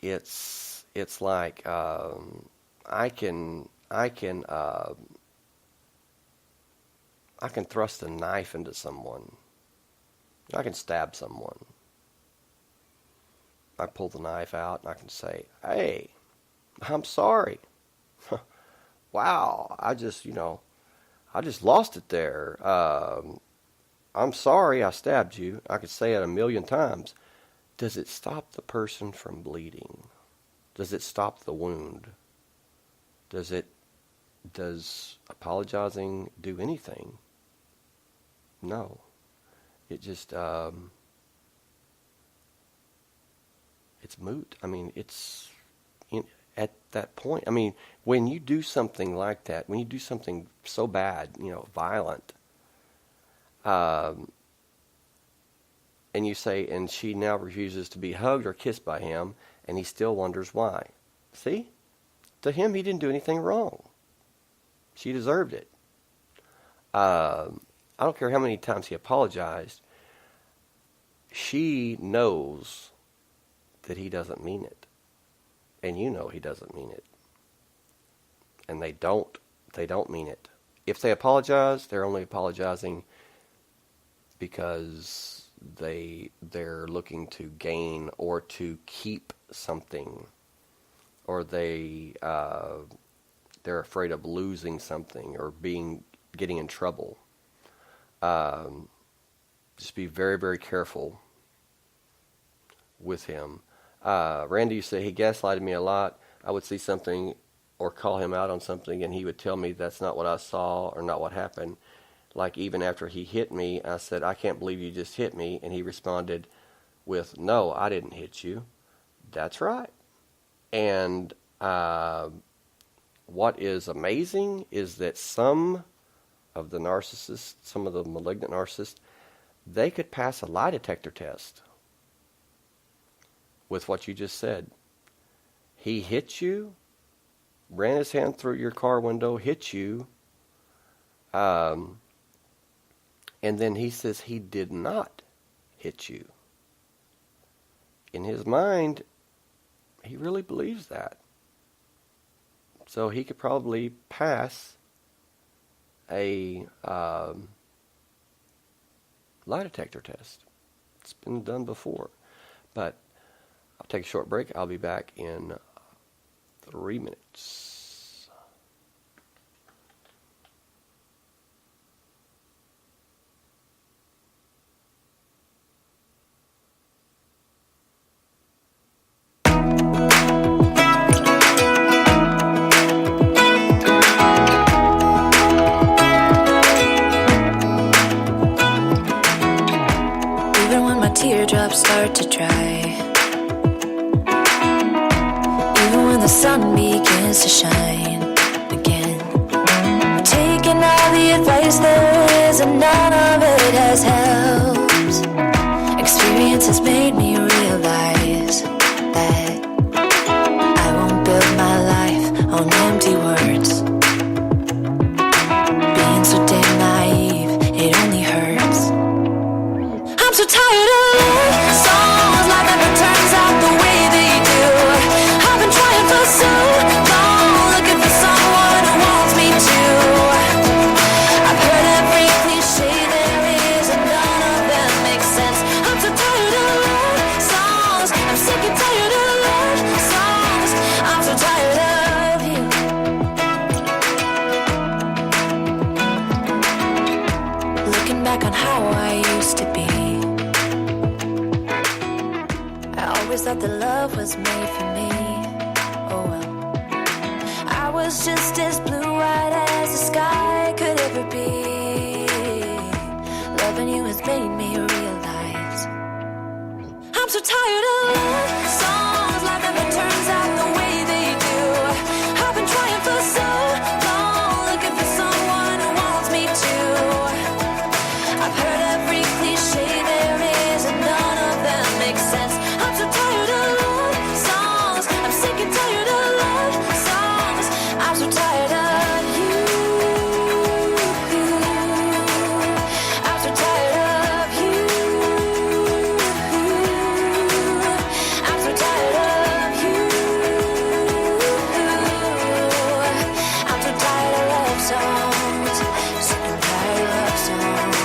it's like I can thrust a knife into someone. I can stab someone. I pull the knife out and I can say, "Hey, I'm sorry. Wow, I just lost it there. I'm sorry I stabbed you." I could say it 1,000,000 times. Does it stop the person from bleeding? Does it stop the wound? Does apologizing do anything? No. It just, it's moot. I mean, at that point, I mean, when you do something like that, when you do something so bad, violent, and you say, and she now refuses to be hugged or kissed by him, and he still wonders why. See? to him, he didn't do anything wrong. She deserved it. I don't care how many times he apologized. She knows that he doesn't mean it. And you know he doesn't mean it. And they don't mean it. If they apologize, they're only apologizing because they're looking to gain or to keep something, or they're afraid of losing something or getting in trouble. Just be very, very careful with him. Randy, you say he gaslighted me a lot. I would see something or call him out on something, and he would tell me that's not what I saw or not what happened. Like even after he hit me, I said, I can't believe you just hit me. And he responded with, no, I didn't hit you. That's right. And what is amazing is that some of the narcissists, some of the malignant narcissists, they could pass a lie detector test with what you just said. He hit you, ran his hand through your car window, hit you, and then he says he did not hit you. In his mind, he really believes that. So he could probably pass a lie detector test. It's been done before. But I'll take a short break. I'll be back in 3 minutes. Teardrops start to dry. Even when the sun begins to shine again. Taking all the advice there is, and none of it has helped. Experience has made me realize that I won't build my life on empty words. Being so damn naive, it only hurts. I'm so tired of songs like never turns out the way they do. I've been trying for so long, looking for someone who wants me to. I've heard every cliche there is, and none of them make sense. I'm so tired of love songs. I'm sick and tired of love songs. I'm so tired of you. Looking back on how I used to be, always thought that love was made for me. Oh well, I was just as blue-eyed as the sky could ever be. Loving you has made me realize I'm so tired of love songs like never turns out the way they do. I've been trying for so long, looking for someone who wants me to. I've heard every cliche there is, and none of them make sense. I'm so tired of love songs. I'm sick and tired of love songs. I'm so tired of you. I'm so tired of you. I'm so tired of you. I'm so tired of love songs. Sick and tired of love songs.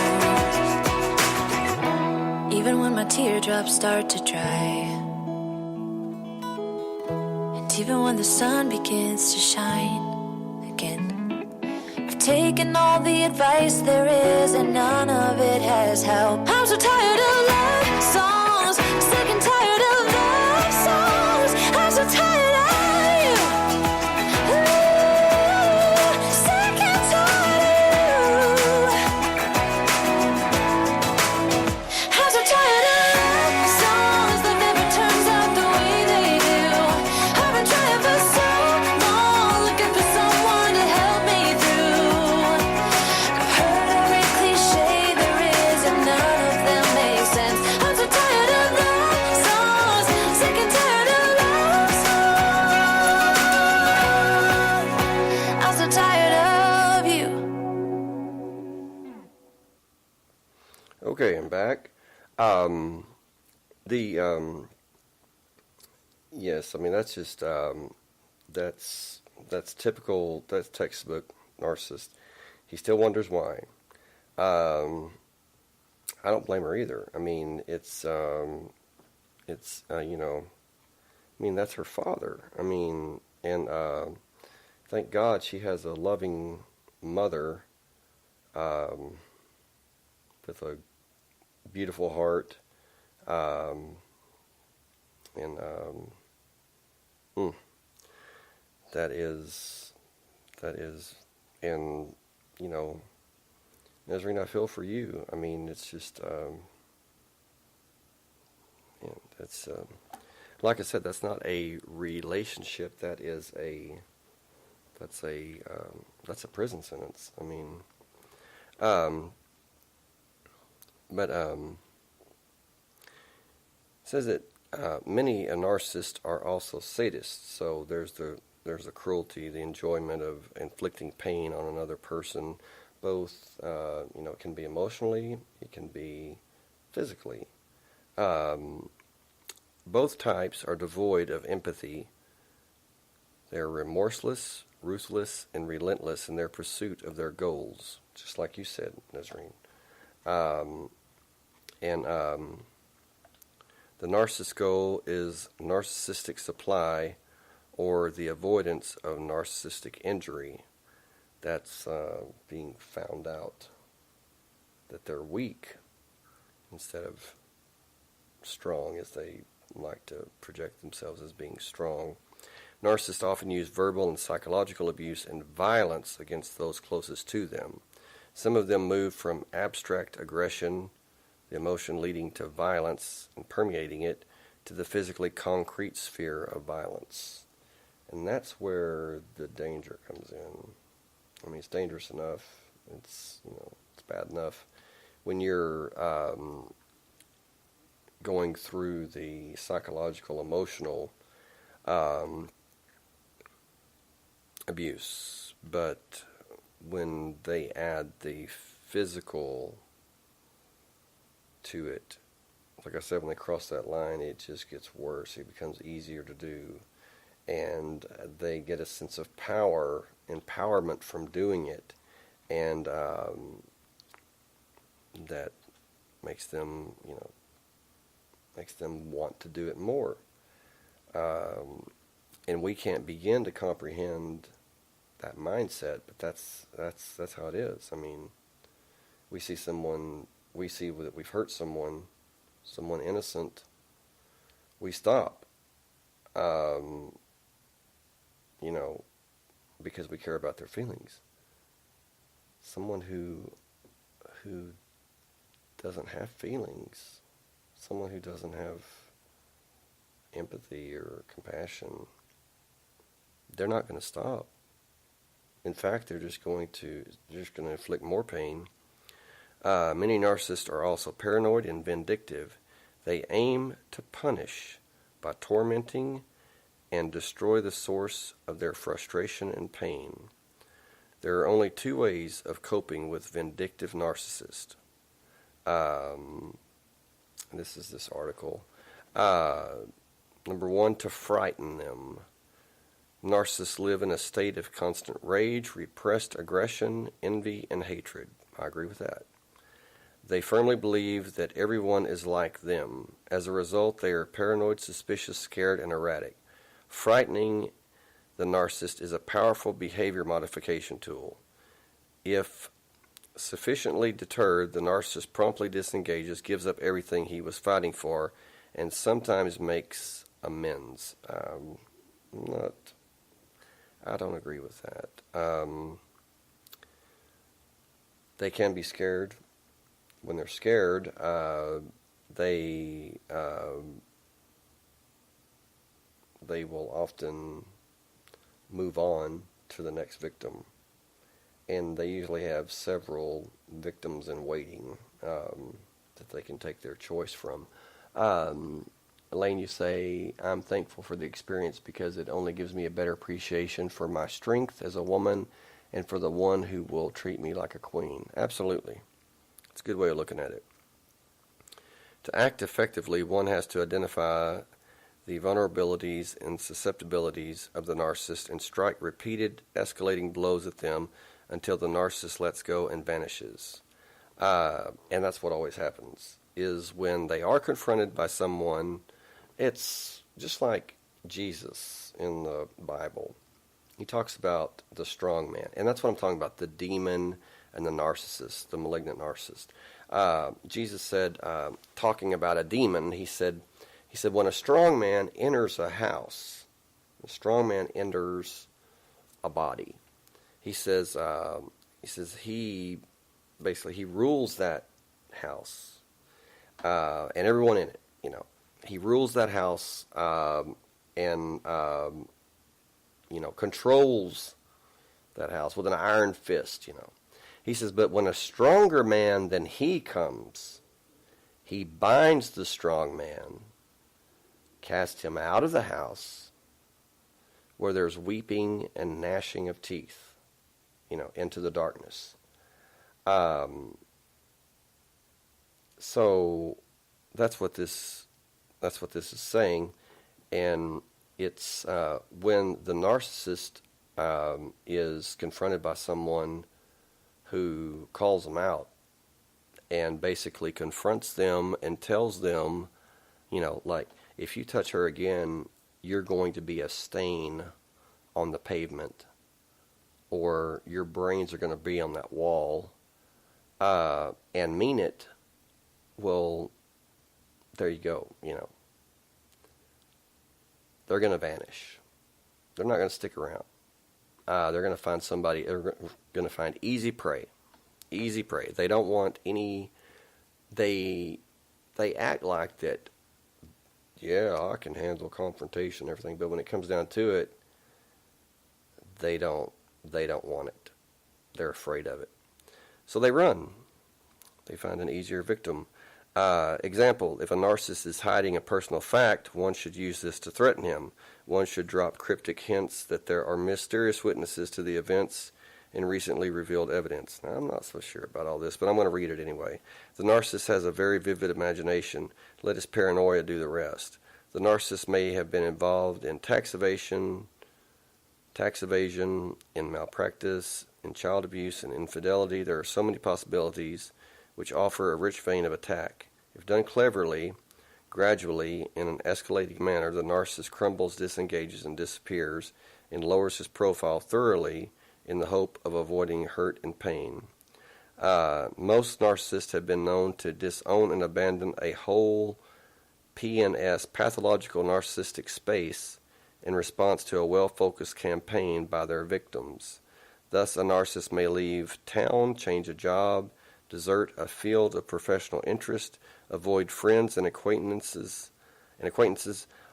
Even when my teardrops start to dry, even when the sun begins to shine again. I've taken all the advice there is, and none of it has helped. I'm so tired of love songs, sick and tired of love songs. I'm so tired of you. Ooh, sick and tired of you. I'm so tired of love songs that never turns out the way they do. I've been trying for so long, looking for someone to help me through. I've heard every cliche there is, and none of them make sense. I'm so tired of love songs, sick and tired of love songs. Okay, I'm back. The yes, I mean that's just that's typical. That's textbook narcissist. He still wonders why. Um, I don't blame her either. I mean, I mean that's her father. I mean, and thank God she has a loving mother um, with a beautiful heart, um, and mm, that is, and you know, Nazarene, I feel for you. I mean, it's just, yeah, that's like I said, that's not a relationship. That's a prison sentence. I mean, um, but it says that many narcissists are also sadists. So there's the cruelty, the enjoyment of inflicting pain on another person. Both, it can be emotionally, it can be physically. Um, both types are devoid of empathy. They're remorseless, ruthless, and relentless in their pursuit of their goals, just like you said, Nazarene. Um, and the narcissist goal is narcissistic supply or the avoidance of narcissistic injury. That's being found out that they're weak instead of strong, as they like to project themselves as being strong. Narcissists often use verbal and psychological abuse and violence against those closest to them. Some of them move from abstract aggression, the emotion leading to violence and permeating it, to the physically concrete sphere of violence. And that's where the danger comes in. I mean, it's dangerous enough. It's bad enough when you're going through the psychological, emotional abuse, but when they add the physical to it, like I said, when they cross that line, it just gets worse. It becomes easier to do, and they get a sense of power, empowerment from doing it, and that makes them, want to do it more. And we can't begin to comprehend that mindset, but that's how it is. I mean, we see that we've hurt someone innocent, we stop, because we care about their feelings. Someone who doesn't have feelings, someone who doesn't have empathy or compassion, they're not going to stop. In fact, they're just going to inflict more pain. Many narcissists are also paranoid and vindictive. They aim to punish by tormenting and destroy the source of their frustration and pain. There are only two ways of coping with vindictive narcissists. This is this article. Number one, to frighten them. Narcissists live in a state of constant rage, repressed aggression, envy, and hatred. I agree with that. They firmly believe that everyone is like them. As a result, they are paranoid, suspicious, scared, and erratic. Frightening the narcissist is a powerful behavior modification tool. If sufficiently deterred, the narcissist promptly disengages, gives up everything he was fighting for, and sometimes makes amends. I don't agree with that. They can be scared. When they're scared, they will often move on to the next victim, and they usually have several victims in waiting that they can take their choice from. Elaine, you say, I'm thankful for the experience because it only gives me a better appreciation for my strength as a woman and for the one who will treat me like a queen. Absolutely. It's a good way of looking at it. To act effectively, one has to identify the vulnerabilities and susceptibilities of the narcissist and strike repeated escalating blows at them until the narcissist lets go and vanishes. And that's what always happens, is when they are confronted by someone. It's just like Jesus in the Bible. He talks about the strong man, and that's what I'm talking about, the demon and the narcissist, the malignant narcissist. Jesus said, talking about a demon, he said, when a strong man enters a house, a strong man enters a body, he says he rules that house, and everyone in it, he rules that house, and controls that house with an iron fist, He says, but when a stronger man than he comes, he binds the strong man, casts him out of the house, where there's weeping and gnashing of teeth, into the darkness. So that's what this is saying, and it's when the narcissist is confronted by someone who calls them out and basically confronts them and tells them, like, if you touch her again, you're going to be a stain on the pavement, or your brains are going to be on that wall, and mean it. Well, there you go, They're going to vanish. They're not going to stick around. They're going to find somebody, they're going to find easy prey. Easy prey. They don't want any, they act like that, yeah, I can handle confrontation and everything, but when it comes down to it, they don't want it. They're afraid of it. So they run. They find an easier victim. Example, if a narcissist is hiding a personal fact, one should use this to threaten him. One should drop cryptic hints that there are mysterious witnesses to the events in recently revealed evidence. Now, I'm not so sure about all this, but I'm going to read it anyway. The narcissist has a very vivid imagination. Let his paranoia do the rest. The narcissist may have been involved in tax evasion, in malpractice, in child abuse, and infidelity. There are so many possibilities which offer a rich vein of attack. If done cleverly, gradually, in an escalating manner, the narcissist crumbles, disengages, and disappears, and lowers his profile thoroughly in the hope of avoiding hurt and pain. Most narcissists have been known to disown and abandon a whole PNS, pathological narcissistic space, in response to a well-focused campaign by their victims. Thus, a narcissist may leave town, change a job, desert a field of professional interest, avoid friends and acquaintances,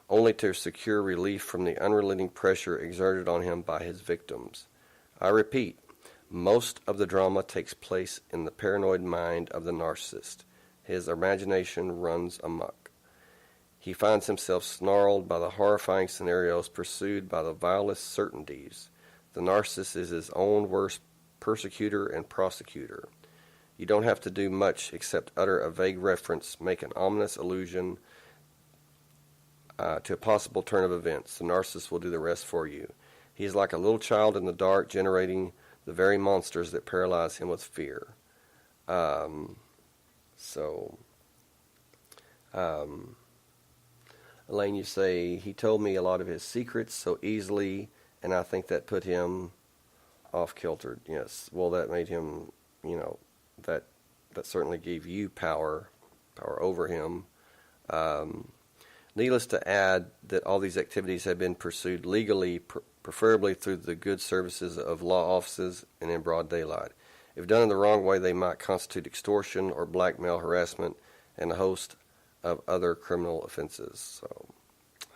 only to secure relief from the unrelenting pressure exerted on him by his victims. I repeat, most of the drama takes place in the paranoid mind of the narcissist. His imagination runs amok. He finds himself snarled by the horrifying scenarios pursued by the vilest certainties. The narcissist is his own worst persecutor and prosecutor. You don't have to do much except utter a vague reference, make an ominous allusion to a possible turn of events. The narcissist will do the rest for you. He is like a little child in the dark, generating the very monsters that paralyze him with fear. Elaine, you say, he told me a lot of his secrets so easily, and I think that put him off kiltered. Yes, well, that made him, that certainly gave you power over him. Needless to add that all these activities have been pursued legally, preferably through the good services of law offices and in broad daylight. If done in the wrong way, they might constitute extortion or blackmail, harassment, and a host of other criminal offenses. So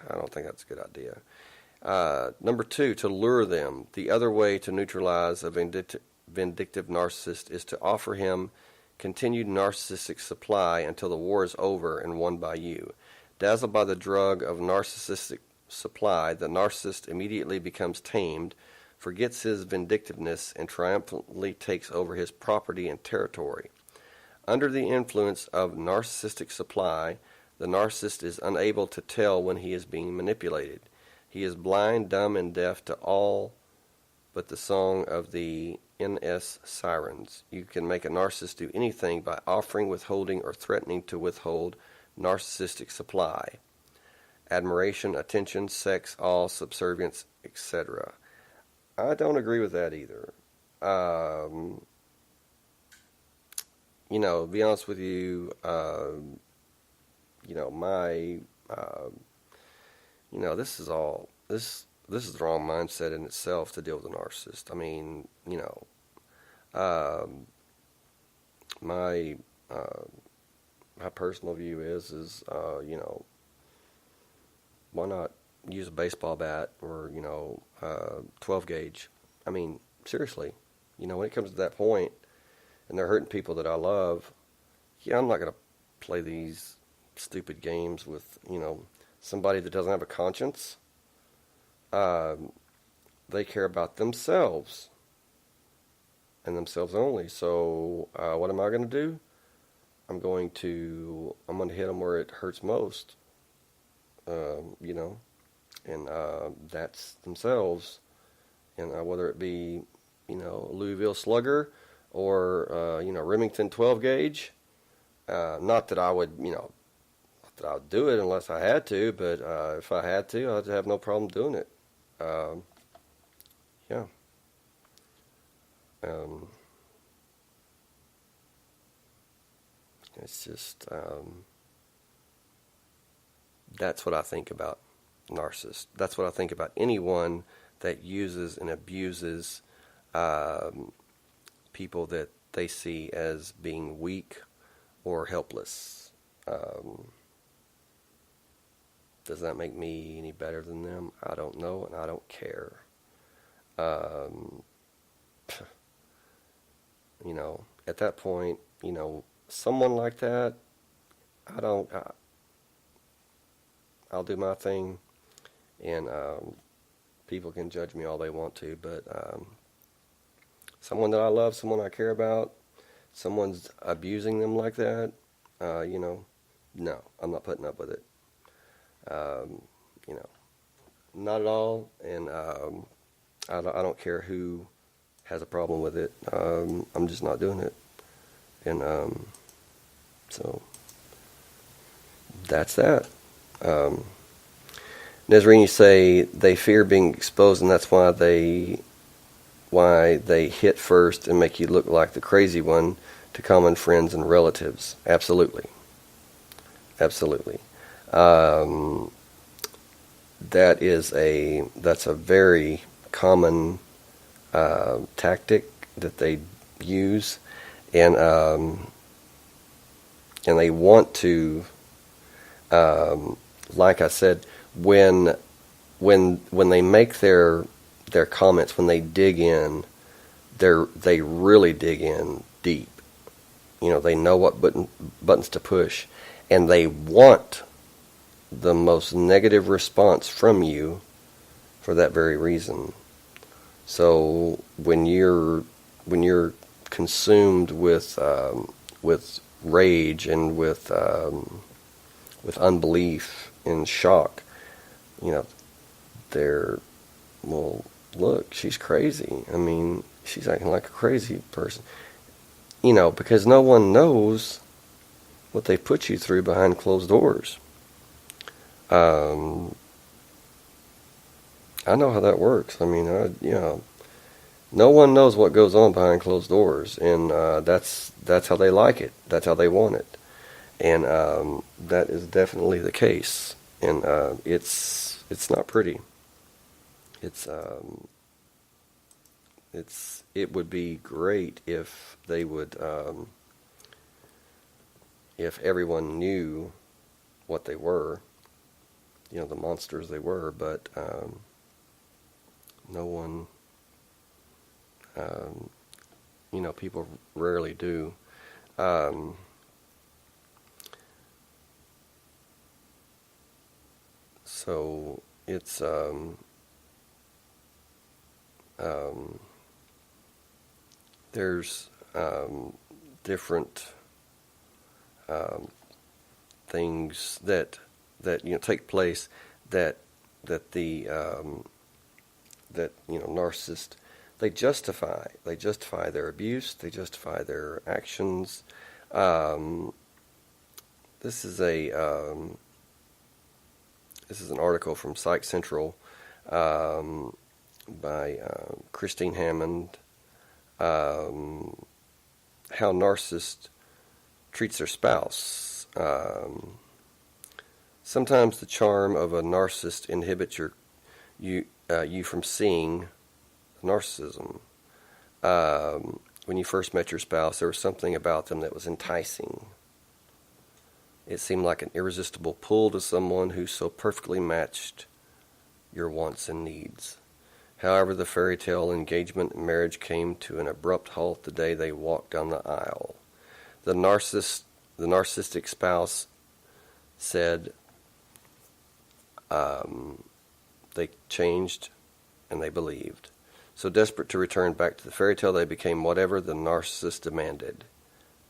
I don't think that's a good idea. Number 2, to lure them. The other way to neutralize a vindictive narcissist is to offer him continued narcissistic supply until the war is over and won by you. Dazzled by the drug of narcissistic supply, the narcissist immediately becomes tamed, forgets his vindictiveness, and triumphantly takes over his property and territory. Under the influence of narcissistic supply, the narcissist is unable to tell when he is being manipulated. He is blind, dumb, and deaf to all but the song of the NS sirens. You can make a narcissist do anything by offering, withholding, or threatening to withhold narcissistic supply. Admiration, attention, sex, all, subservience, etc. I don't agree with that either. To be honest with you, this is all, this is the wrong mindset in itself to deal with a narcissist. I mean, my personal view is why not use a baseball bat or 12 gauge? I mean, seriously, when it comes to that point and they're hurting people that I love, I'm not gonna play these stupid games with somebody that doesn't have a conscience. They care about themselves and themselves only. So what am I going to do? I'm going to hit them where it hurts most. And that's themselves. And whether it be Louisville Slugger or Remington 12 gauge. Not that I would that I would do it unless I had to, but if I had to, I'd have no problem doing it. Yeah. It's just, that's what I think about narcissists. That's what I think about anyone that uses and abuses people that they see as being weak or helpless. Does that make me any better than them? I don't know, and I don't care. At that point, someone like that, I'll do my thing, and people can judge me all they want to, but someone that I love, someone I care about, someone's abusing them like that, no, I'm not putting up with it. Not at all, and I don't care who has a problem with it. I'm just not doing it, and so that's that. Nezrini say they fear being exposed, and that's why they hit first and make you look like the crazy one to common friends and relatives. Absolutely. That's a very common tactic that they use, and they want to, like I said, when they make their comments, when they dig in, they really dig in deep. They know what buttons to push, and they want the most negative response from you for that very reason. So when you're consumed with rage and with unbelief and shock, well, look, she's crazy. I mean, she's acting like a crazy person. Because no one knows what they put you through behind closed doors. I know how that works. I mean, no one knows what goes on behind closed doors, and that's how they like it. That's how they want it, and that is definitely the case. And it's not pretty. It would be great if they would, if everyone knew what they were, the monsters they were, but no one, people rarely do. So it's there's different things that take place that the narcissist, they justify their abuse, they justify their actions. This is an article from Psych Central by Christine Hammond. How narcissist treats their spouse. Sometimes the charm of a narcissist inhibits you from seeing narcissism. When you first met your spouse, there was something about them that was enticing. It seemed like an irresistible pull to someone who so perfectly matched your wants and needs. However, the fairy tale engagement and marriage came to an abrupt halt the day they walked down the aisle. The narcissistic spouse said they changed and they believed. So desperate to return back to the fairy tale, they became whatever the narcissist demanded.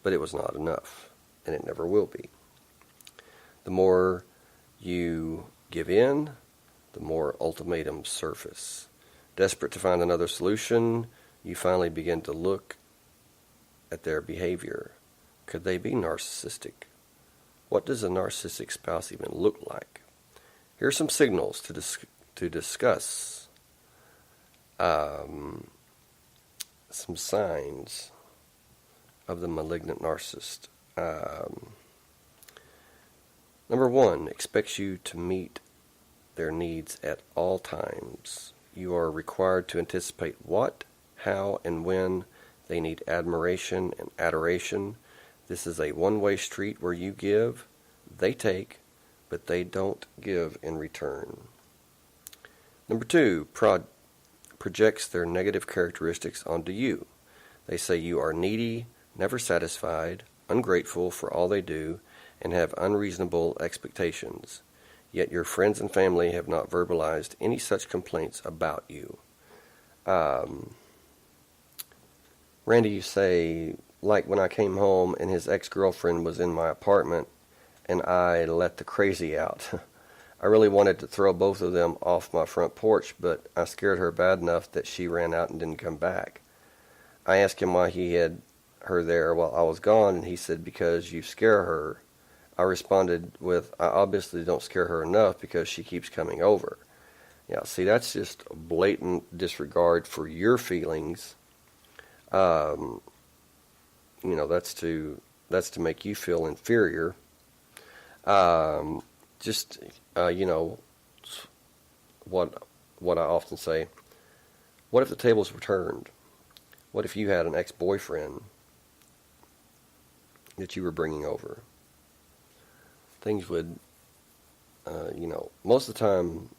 But it was not enough, and it never will be. The more you give in, the more ultimatums surface. Desperate to find another solution, you finally begin to look at their behavior. Could they be narcissistic? What does a narcissistic spouse even look like? Here are some signals to discuss. Some signs of the malignant narcissist. Number one, expects you to meet their needs at all times. You are required to anticipate what, how, and when they need admiration and adoration. This is a one-way street where you give, they take, but they don't give in return. Number two, projects their negative characteristics onto you. They say you are needy, never satisfied, ungrateful for all they do, and have unreasonable expectations. Yet your friends and family have not verbalized any such complaints about you. Randy, you say, like when I came home and his ex-girlfriend was in my apartment and I let the crazy out. I really wanted to throw both of them off my front porch, but I scared her bad enough that she ran out and didn't come back. I asked him why he had her there while I was gone, and he said, because you scare her. I responded with, I obviously don't scare her enough because she keeps coming over. Yeah, see, that's just a blatant disregard for your feelings. That's to make you feel inferior. What I often say, what if the tables were turned? What if you had an ex-boyfriend that you were bringing over? Things would, most of the time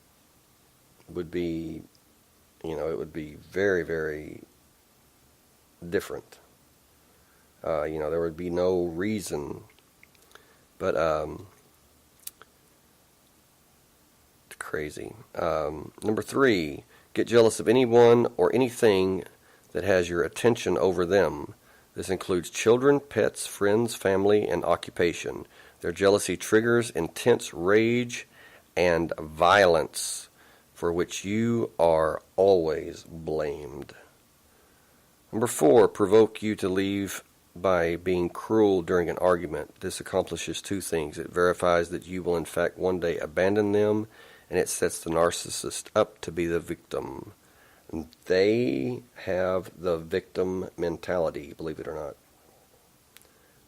would be, it would be very, very different. There would be no reason, but it's crazy. Number three, get jealous of anyone or anything that has your attention over them. This includes children, pets, friends, family, and occupation. Their jealousy triggers intense rage and violence for which you are always blamed. Number four, provoke you to leave by being cruel during an argument. This accomplishes two things. It verifies that you will in fact one day abandon them, and it sets the narcissist up to be the victim. And they have the victim mentality, believe it or not.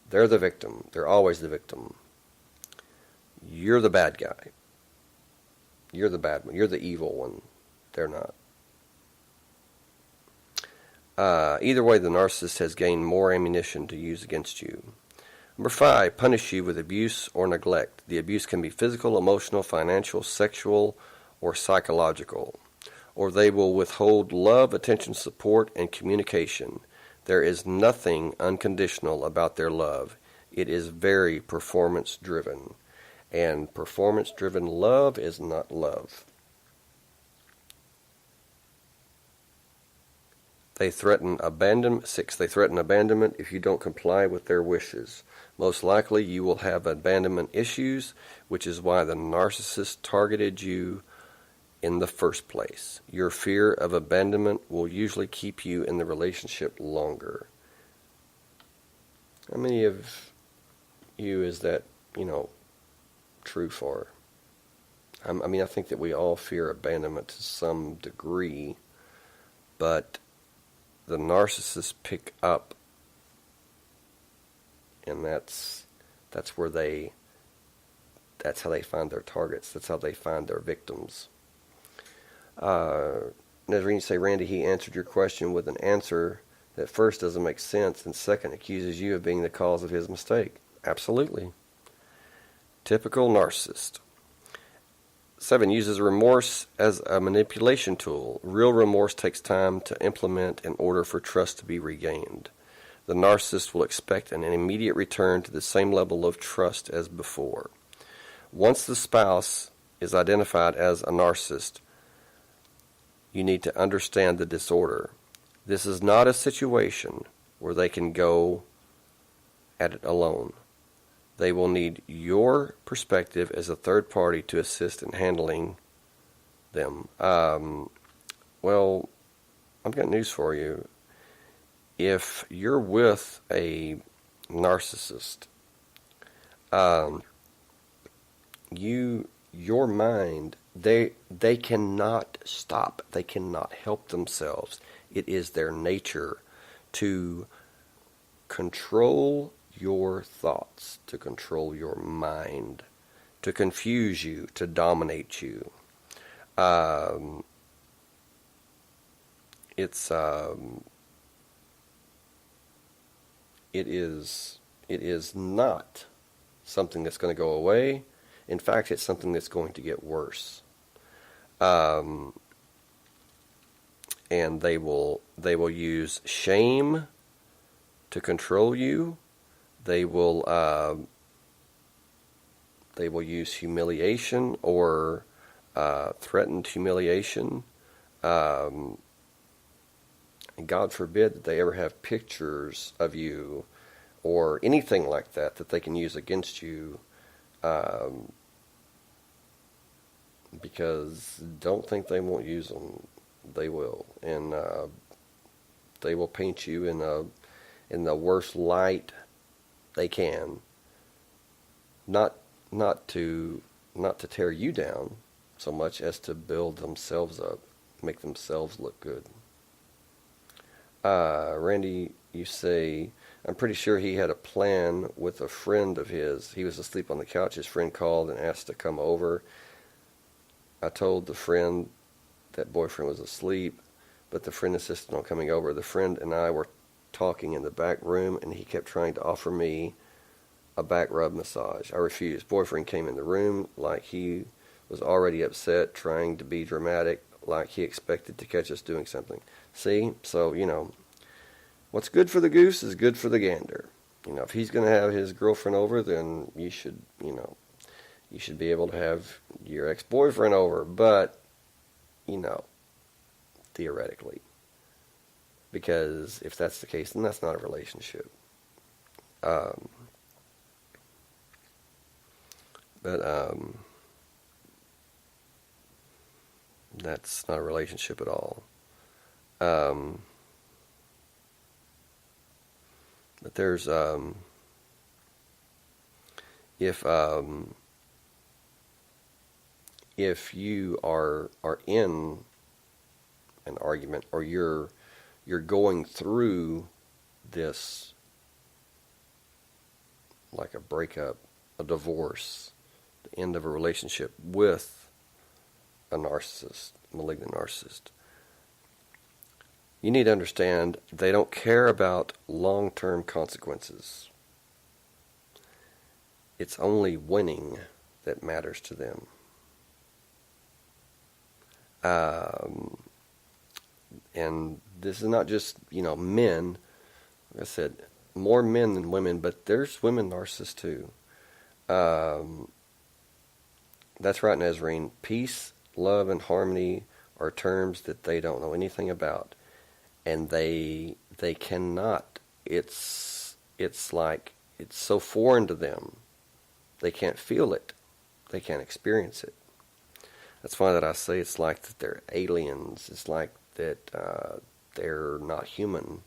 They're the victim. They're always the victim. You're the bad guy. You're the bad one. You're the evil one. They're not. Either way, the narcissist has gained more ammunition to use against you. Number five, punish you with abuse or neglect. The abuse can be physical, emotional, financial, sexual, or psychological. Or they will withhold love, attention, support, and communication. There is nothing unconditional about their love. It is very performance-driven. And performance-driven love is not love. They threaten abandonment. 6. They threaten abandonment if you don't comply with their wishes. Most likely you will have abandonment issues, which is why the narcissist targeted you in the first place. Your fear of abandonment will usually keep you in the relationship longer. How many of you is that, true for? I mean, I think that we all fear abandonment to some degree, but the narcissists pick up, and that's how they find their targets. That's how they find their victims. Nazarene, you say, Randy, he answered your question with an answer that first doesn't make sense and second accuses you of being the cause of his mistake. Absolutely. Typical narcissist. 7. Uses remorse as a manipulation tool. Real remorse takes time to implement in order for trust to be regained. The narcissist will expect an immediate return to the same level of trust as before. Once the spouse is identified as a narcissist, you need to understand the disorder. This is not a situation where they can go at it alone. They will need your perspective as a third party to assist in handling them. Well, I've got news for you. If you're with a narcissist, your mind, they cannot stop. They cannot help themselves. It is their nature to control your thoughts, to control your mind, to confuse you, to dominate you. It is not something that's going to go away. In fact, it's something that's going to get worse. And they will use shame to control you. They will use humiliation or threatened humiliation. And God forbid that they ever have pictures of you or anything like that they can use against you. Because don't think they won't use them. They will. And they will paint you in the worst light they can, not to tear you down so much as to build themselves up, make themselves look good. Randy, you say, I'm pretty sure he had a plan with a friend of his. He was asleep on the couch. His friend called and asked to come over. I told the friend that boyfriend was asleep, but the friend insisted on coming over. The friend and I were talking in the back room, and he kept trying to offer me a back rub massage. I refused. Boyfriend came in the room like he was already upset, trying to be dramatic, like he expected to catch us doing something. See? So, what's good for the goose is good for the gander. If he's going to have his girlfriend over, then you should be able to have your ex-boyfriend over, but, theoretically. Because if that's the case, then that's not a relationship. That's not a relationship at all. But there's, if you are in an argument, or you're going through this, like a breakup, a divorce, the end of a relationship with a narcissist, malignant narcissist, you need to understand they don't care about long-term consequences. It's only winning that matters to them. And this is not just, men. Like I said, more men than women, but there's women narcissists too. That's right, Nazarene. Peace, love, and harmony are terms that they don't know anything about. and they cannot. It's like it's so foreign to them. They can't feel it. They can't experience it. That's why that I say it's like that they're aliens. It's like that they're not human.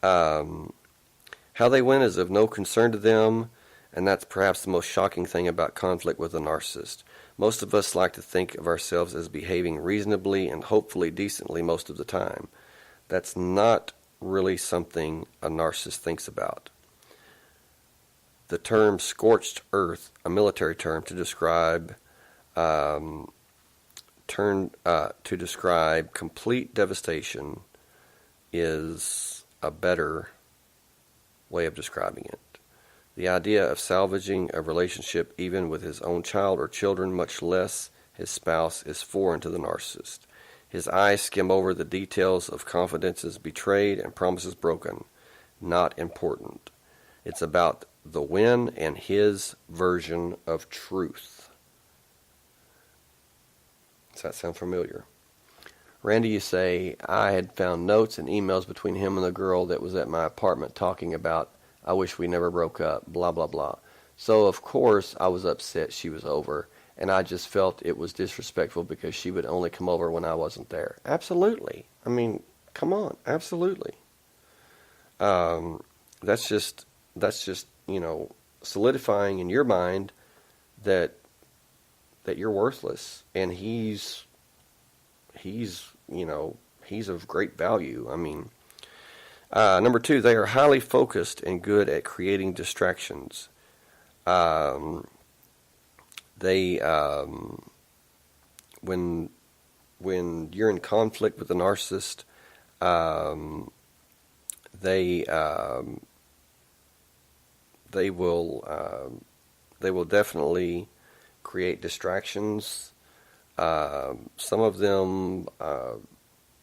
How they win is of no concern to them, and that's perhaps the most shocking thing about conflict with a narcissist. Most of us like to think of ourselves as behaving reasonably and hopefully decently most of the time. That's not really something a narcissist thinks about. The term scorched earth, a military term to describe complete devastation, is a better way of describing it. The idea of salvaging a relationship even with his own child or children, much less his spouse, is foreign to the narcissist. His eyes skim over the details of confidences betrayed and promises broken. Not important. It's about the win and his version of truth. Does that sound familiar? Randy, you say, I had found notes and emails between him and the girl that was at my apartment talking about, I wish we never broke up, blah, blah, blah. So, of course, I was upset she was over, and I just felt it was disrespectful because she would only come over when I wasn't there. Absolutely. I mean, come on, absolutely. That's just solidifying in your mind that you're worthless, and he's of great value. I mean, number 2, they are highly focused and good at creating distractions. When you're in conflict with a narcissist, they will definitely create distractions. Some of them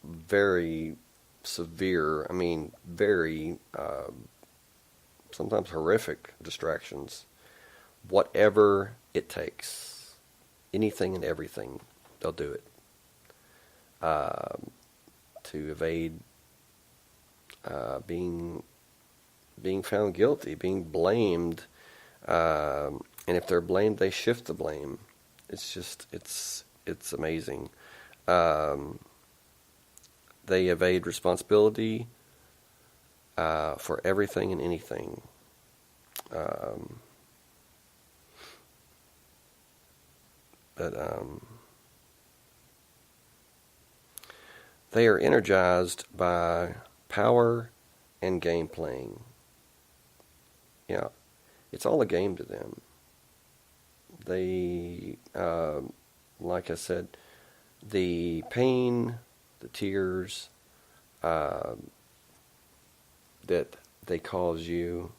very severe. I mean, very sometimes horrific distractions. Whatever it takes, anything and everything, they'll do it to evade being found guilty, being blamed, and if they're blamed, they shift the blame. It's amazing. They evade responsibility for everything and anything. They are energized by power and game playing. Yeah, it's all a game to them. They, like I said, the pain, the tears that they cause you,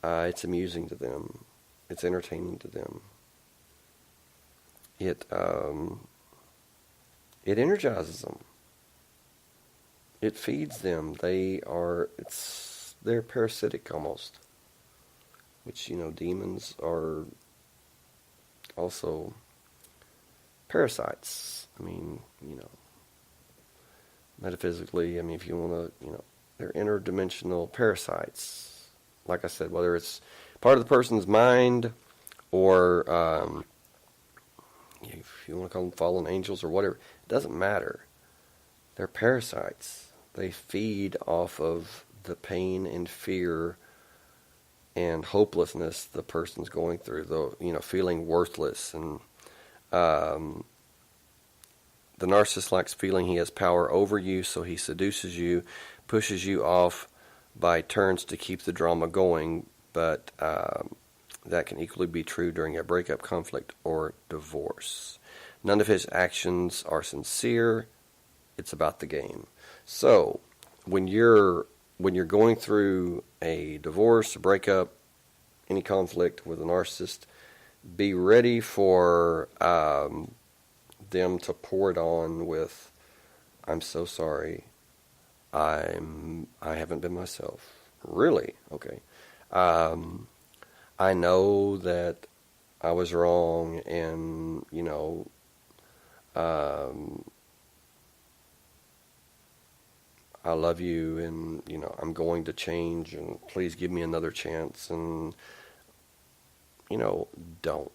it's amusing to them. It's entertaining to them. It energizes them. It feeds them. They're parasitic almost, which, demons are also parasites. I mean, metaphysically, if you want to, they're interdimensional parasites. Like I said, whether it's part of the person's mind or if you want to call them fallen angels or whatever, it doesn't matter. They're parasites. They feed off of the pain and fear and hopelessness the person's going through, feeling worthless. And the narcissist likes feeling he has power over you, so he seduces you, pushes you off by turns to keep the drama going, but that can equally be true during a breakup, conflict, or divorce. None of his actions are sincere. It's about the game. So, when you're going through a divorce, a breakup, any conflict with a narcissist, be ready for them to pour it on with, I'm so sorry, I haven't been myself. Really? Okay. I know that I was wrong, and, I love you, and I'm going to change, and please give me another chance. And don't.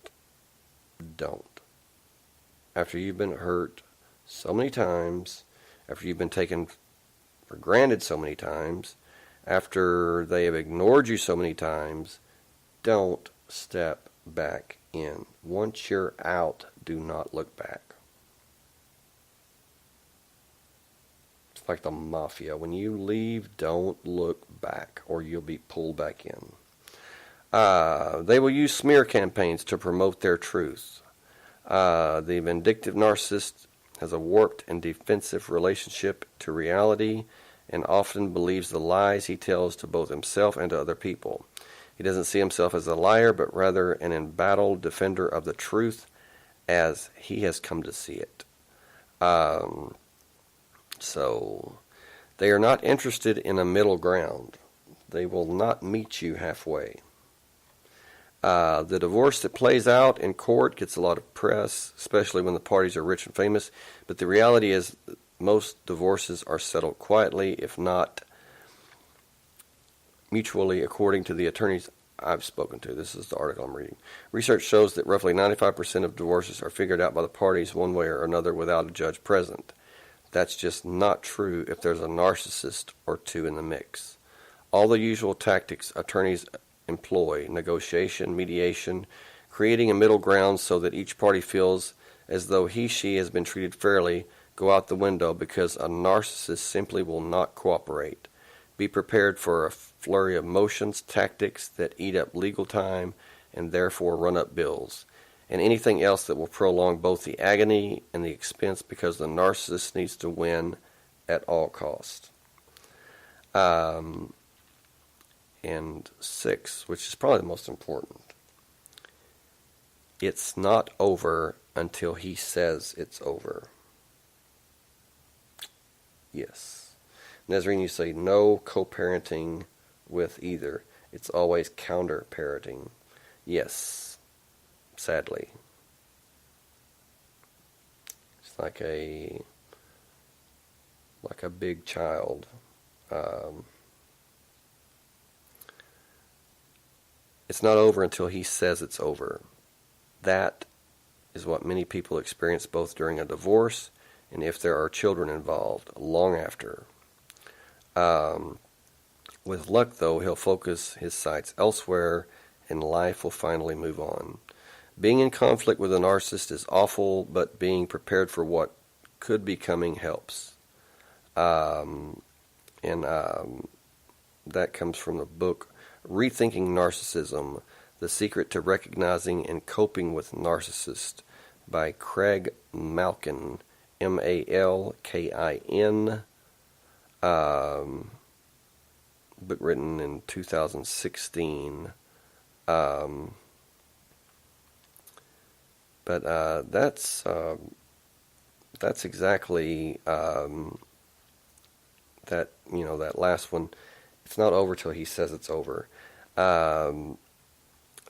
After you've been hurt so many times, after you've been taken for granted so many times, after they have ignored you so many times, don't step back in. Once you're out, do not look back. It's like the mafia. When you leave, don't look back, or you'll be pulled back in. They will use smear campaigns to promote their truth. The vindictive narcissist has a warped and defensive relationship to reality and often believes the lies he tells to both himself and to other people. He doesn't see himself as a liar, but rather an embattled defender of the truth as he has come to see it. So they are not interested in a middle ground. They will not meet you halfway. The divorce that plays out in court gets a lot of press, especially when the parties are rich and famous. But the reality is most divorces are settled quietly, if not mutually, according to the attorneys I've spoken to. This is the article I'm reading. Research shows that roughly 95% of divorces are figured out by the parties one way or another without a judge present. That's just not true if there's a narcissist or two in the mix. All the usual tactics attorneys employ, negotiation, mediation, creating a middle ground so that each party feels as though she has been treated fairly, go out the window because a narcissist simply will not cooperate. Be prepared for a flurry of motions, tactics that eat up legal time and therefore run up bills, and anything else that will prolong both the agony and the expense because the narcissist needs to win at all costs. And 6, which is probably the most important. It's not over until he says it's over. Yes. Nazarene, you say no co-parenting with either. It's always counter-parenting. Yes. Sadly. It's like a big child. It's not over until he says it's over. That is what many people experience both during a divorce and if there are children involved, long after. With luck, though, he'll focus his sights elsewhere and life will finally move on. Being in conflict with a narcissist is awful, but being prepared for what could be coming helps. And that comes from the book Rethinking Narcissism, The Secret to Recognizing and Coping with Narcissists by Craig Malkin, Malkin, book written in 2016. But that's exactly that, that last one. It's not over till he says it's over.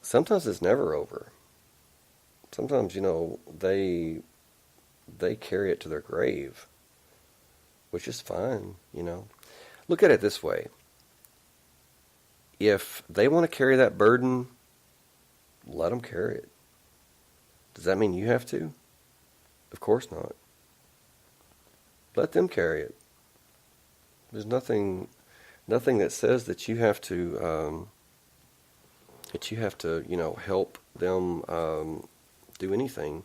Sometimes it's never over. Sometimes, they carry it to their grave, which is fine, Look at it this way. If they want to carry that burden, let them carry it. Does that mean you have to? Of course not. Let them carry it. There's nothing that says that you have to help them do anything.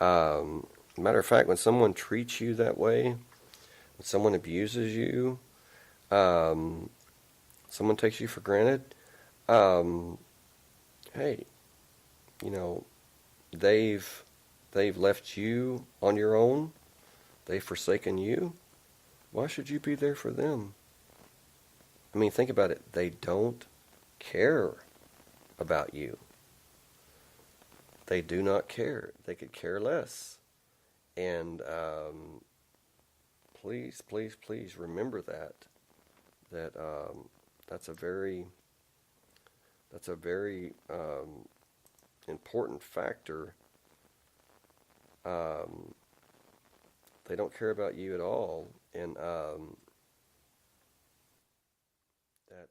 Matter of fact, when someone treats you that way, when someone abuses you, someone takes you for granted, hey, they've left you on your own. They've forsaken you. Why should you be there for them? I mean, think about it. They don't care about you. They do not care. They could care less. And please, please, please remember that that's a very important factor. They don't care about you at all, and that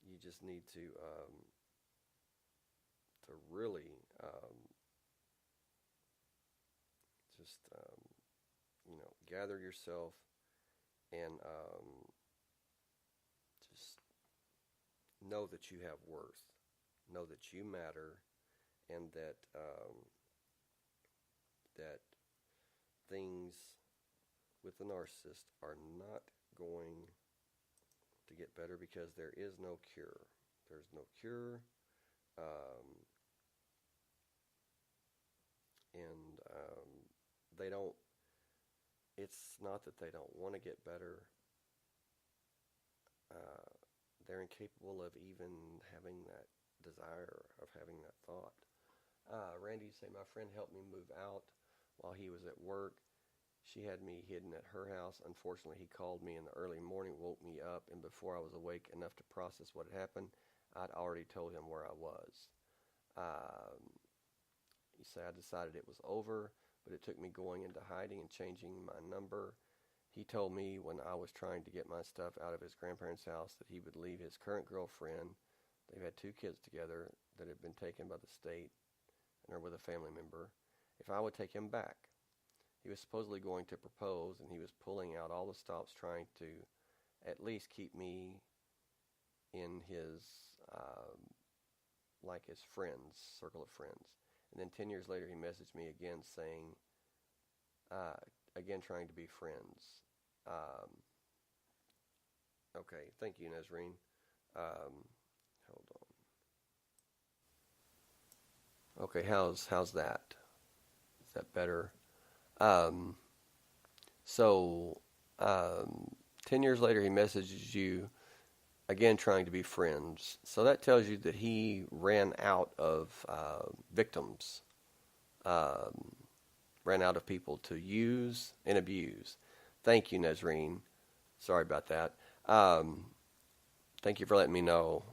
you just need to really just gather yourself and just know that you have worth, know that you matter, and that that things with the narcissist are not going to get better, because there is no cure. There's no cure, and they don't. It's not that they don't want to get better. They're incapable of even having that desire, of having that thought. Randy, you say, my friend helped me move out while he was at work. She had me hidden at her house. Unfortunately, he called me in the early morning, woke me up, and before I was awake enough to process what had happened, I'd already told him where I was. You say, I decided it was over, but it took me going into hiding and changing my number. He told me when I was trying to get my stuff out of his grandparents' house that he would leave his current girlfriend. They've had 2 kids together that had been taken by the state and are with a family member, if I would take him back. He was supposedly going to propose, and he was pulling out all the stops trying to at least keep me in his, like his friends, circle of friends. And then 10 years later, he messaged me again saying, again trying to be friends. Okay, thank you, Nazreen. Hold on. Okay, how's that? Is that better? 10 years later, he messages you again trying to be friends. So that tells you that he ran out of victims, ran out of people to use and abuse. Thank you, Nazreen. Sorry about that. Thank you for letting me know.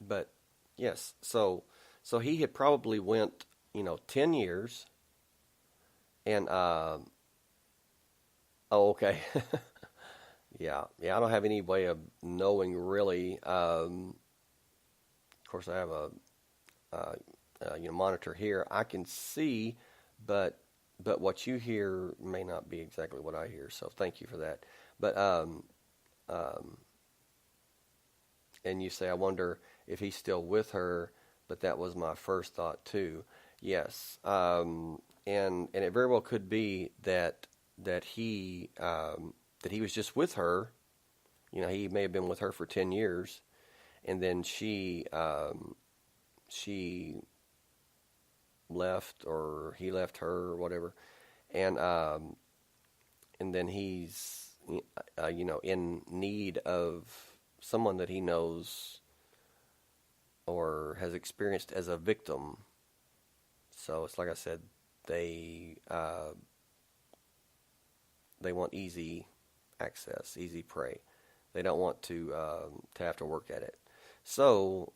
But yes, so he had probably went 10 years, and oh, okay. yeah, I don't have any way of knowing really. Of course, I have a monitor here. I can see, but what you hear may not be exactly what I hear. So thank you for that. But and you say, I wonder if he's still with her. But that was my first thought too. Yes, and it very well could be that he was just with her. He may have been with her for 10 years, and then she left, or he left her, or whatever, and then he's in need of someone that he knows or has experienced as a victim. So it's like I said, they want easy access, easy prey. They don't want to have to work at it. So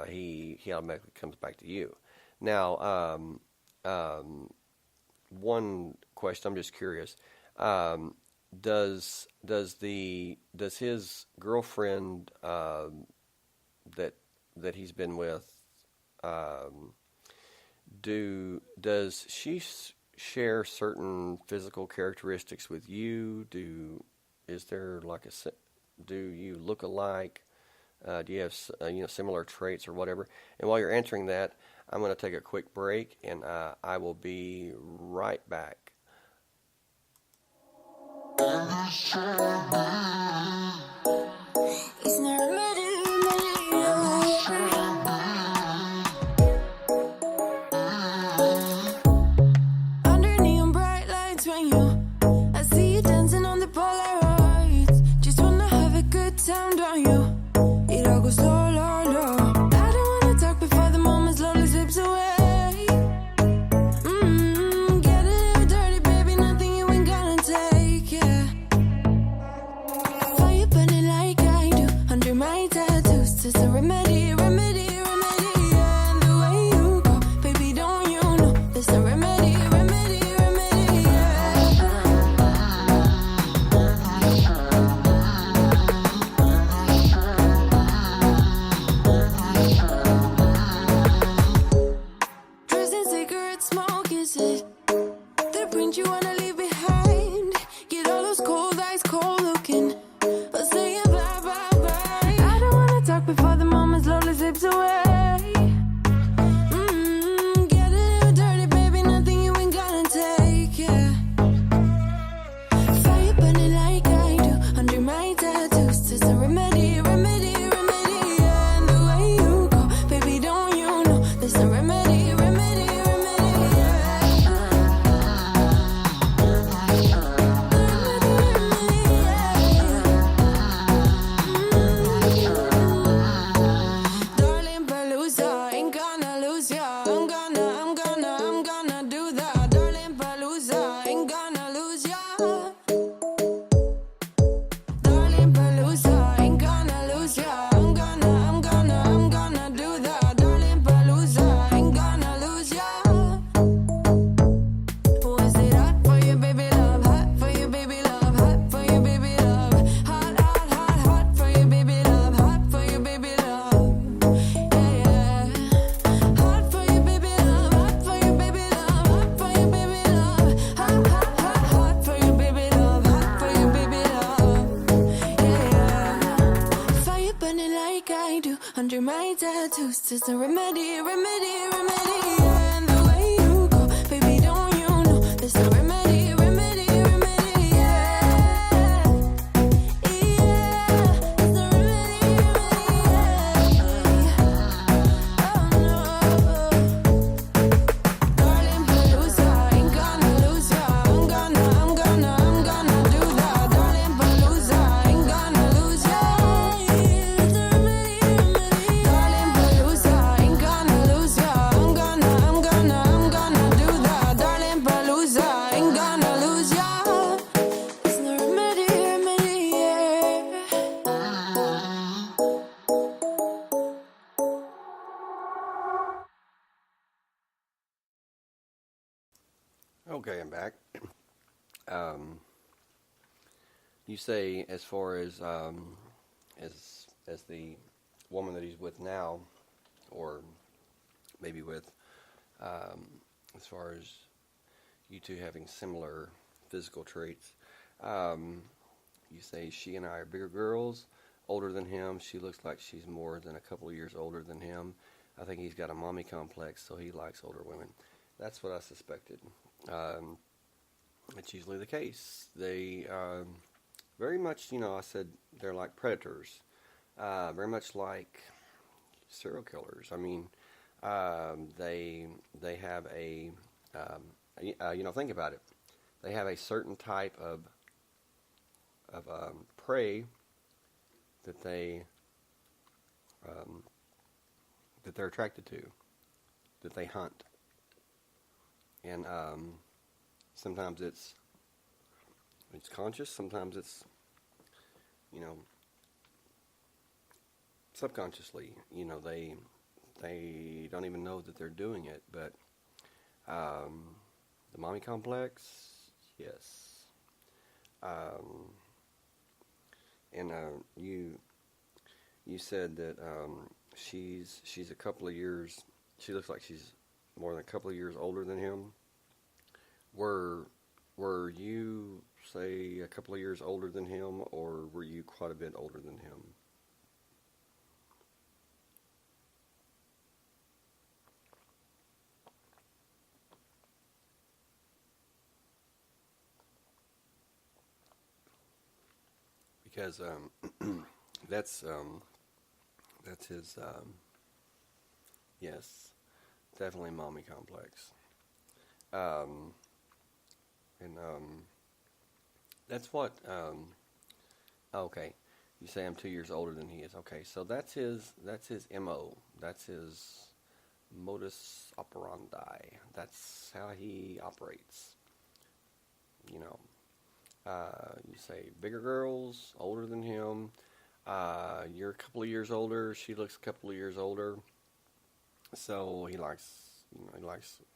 he automatically comes back to you. Now, one question, I'm just curious. Does his girlfriend that he's been with, does she share certain physical characteristics with you? Do you look alike? Do you have similar traits or whatever? And while you're answering that, I'm going to take a quick break, and I will be right back. Under neon bright lights when I see you dancing on the Polaroids. Just wanna have a good time, don't you? It all goes slow, low, low. I don't wanna talk before the moment slowly slips away. Get a little dirty, baby, nothing you ain't gonna take, yeah. Fire burning like I do, under my There's a remedy, remedy, remedy. And the way you go, baby, don't you know? There's a remedy, remedy, remedy. Yeah, yeah. There's a remedy, remedy. Yeah. Oh no, darling, Palooza, ain't gonna lose ya. I'm gonna do that. Darling, Palooza, ain't gonna lose ya. There's a remedy, remedy. Darling, Palooza, ain't gonna lose ya. I'm gonna do that. Darling, Palooza, ain't gonna lose ya. There's no remedy, remedy, yeah. Okay, I'm back. You say as far as the woman that he's with now, or maybe with as far as you two having similar physical traits. You say she and I are bigger girls, older than him. She looks like she's more than a couple of years older than him. I think he's got a mommy complex, so he likes older women. That's what I suspected. It's usually the case. They very much, I said they're like predators, very much like serial killers. I mean, they have a, think about it. They have a certain type of prey that they're attracted to, that they hunt. And sometimes it's conscious, sometimes it's, subconsciously. They don't even know that they're doing it. But the mommy complex, yes. And you said that she's a couple of years. She looks like she's more than a couple of years older than him. Were you, say, a couple of years older than him, or were you quite a bit older than him? Because that's his, yes, definitely mommy complex. And that's what, okay, you say I'm 2 years older than he is. Okay, so that's his MO. That's his modus operandi. That's how he operates. You say bigger girls, older than him. You're a couple of years older. She looks a couple of years older. So he likes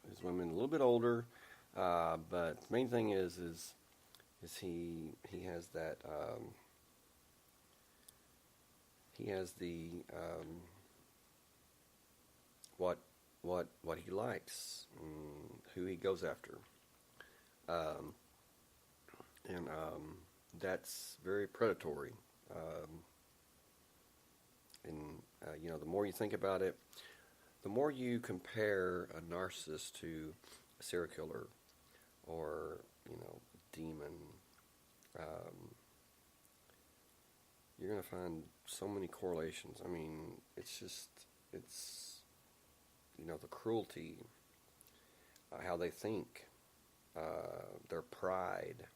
his women a little bit older. But the main thing is he has that he has the what he likes, who he goes after, and that's very predatory. The more you think about it, the more you compare a narcissist to a serial killer or, demon, you're going to find so many correlations. I mean, it's the cruelty, how they think, their pride.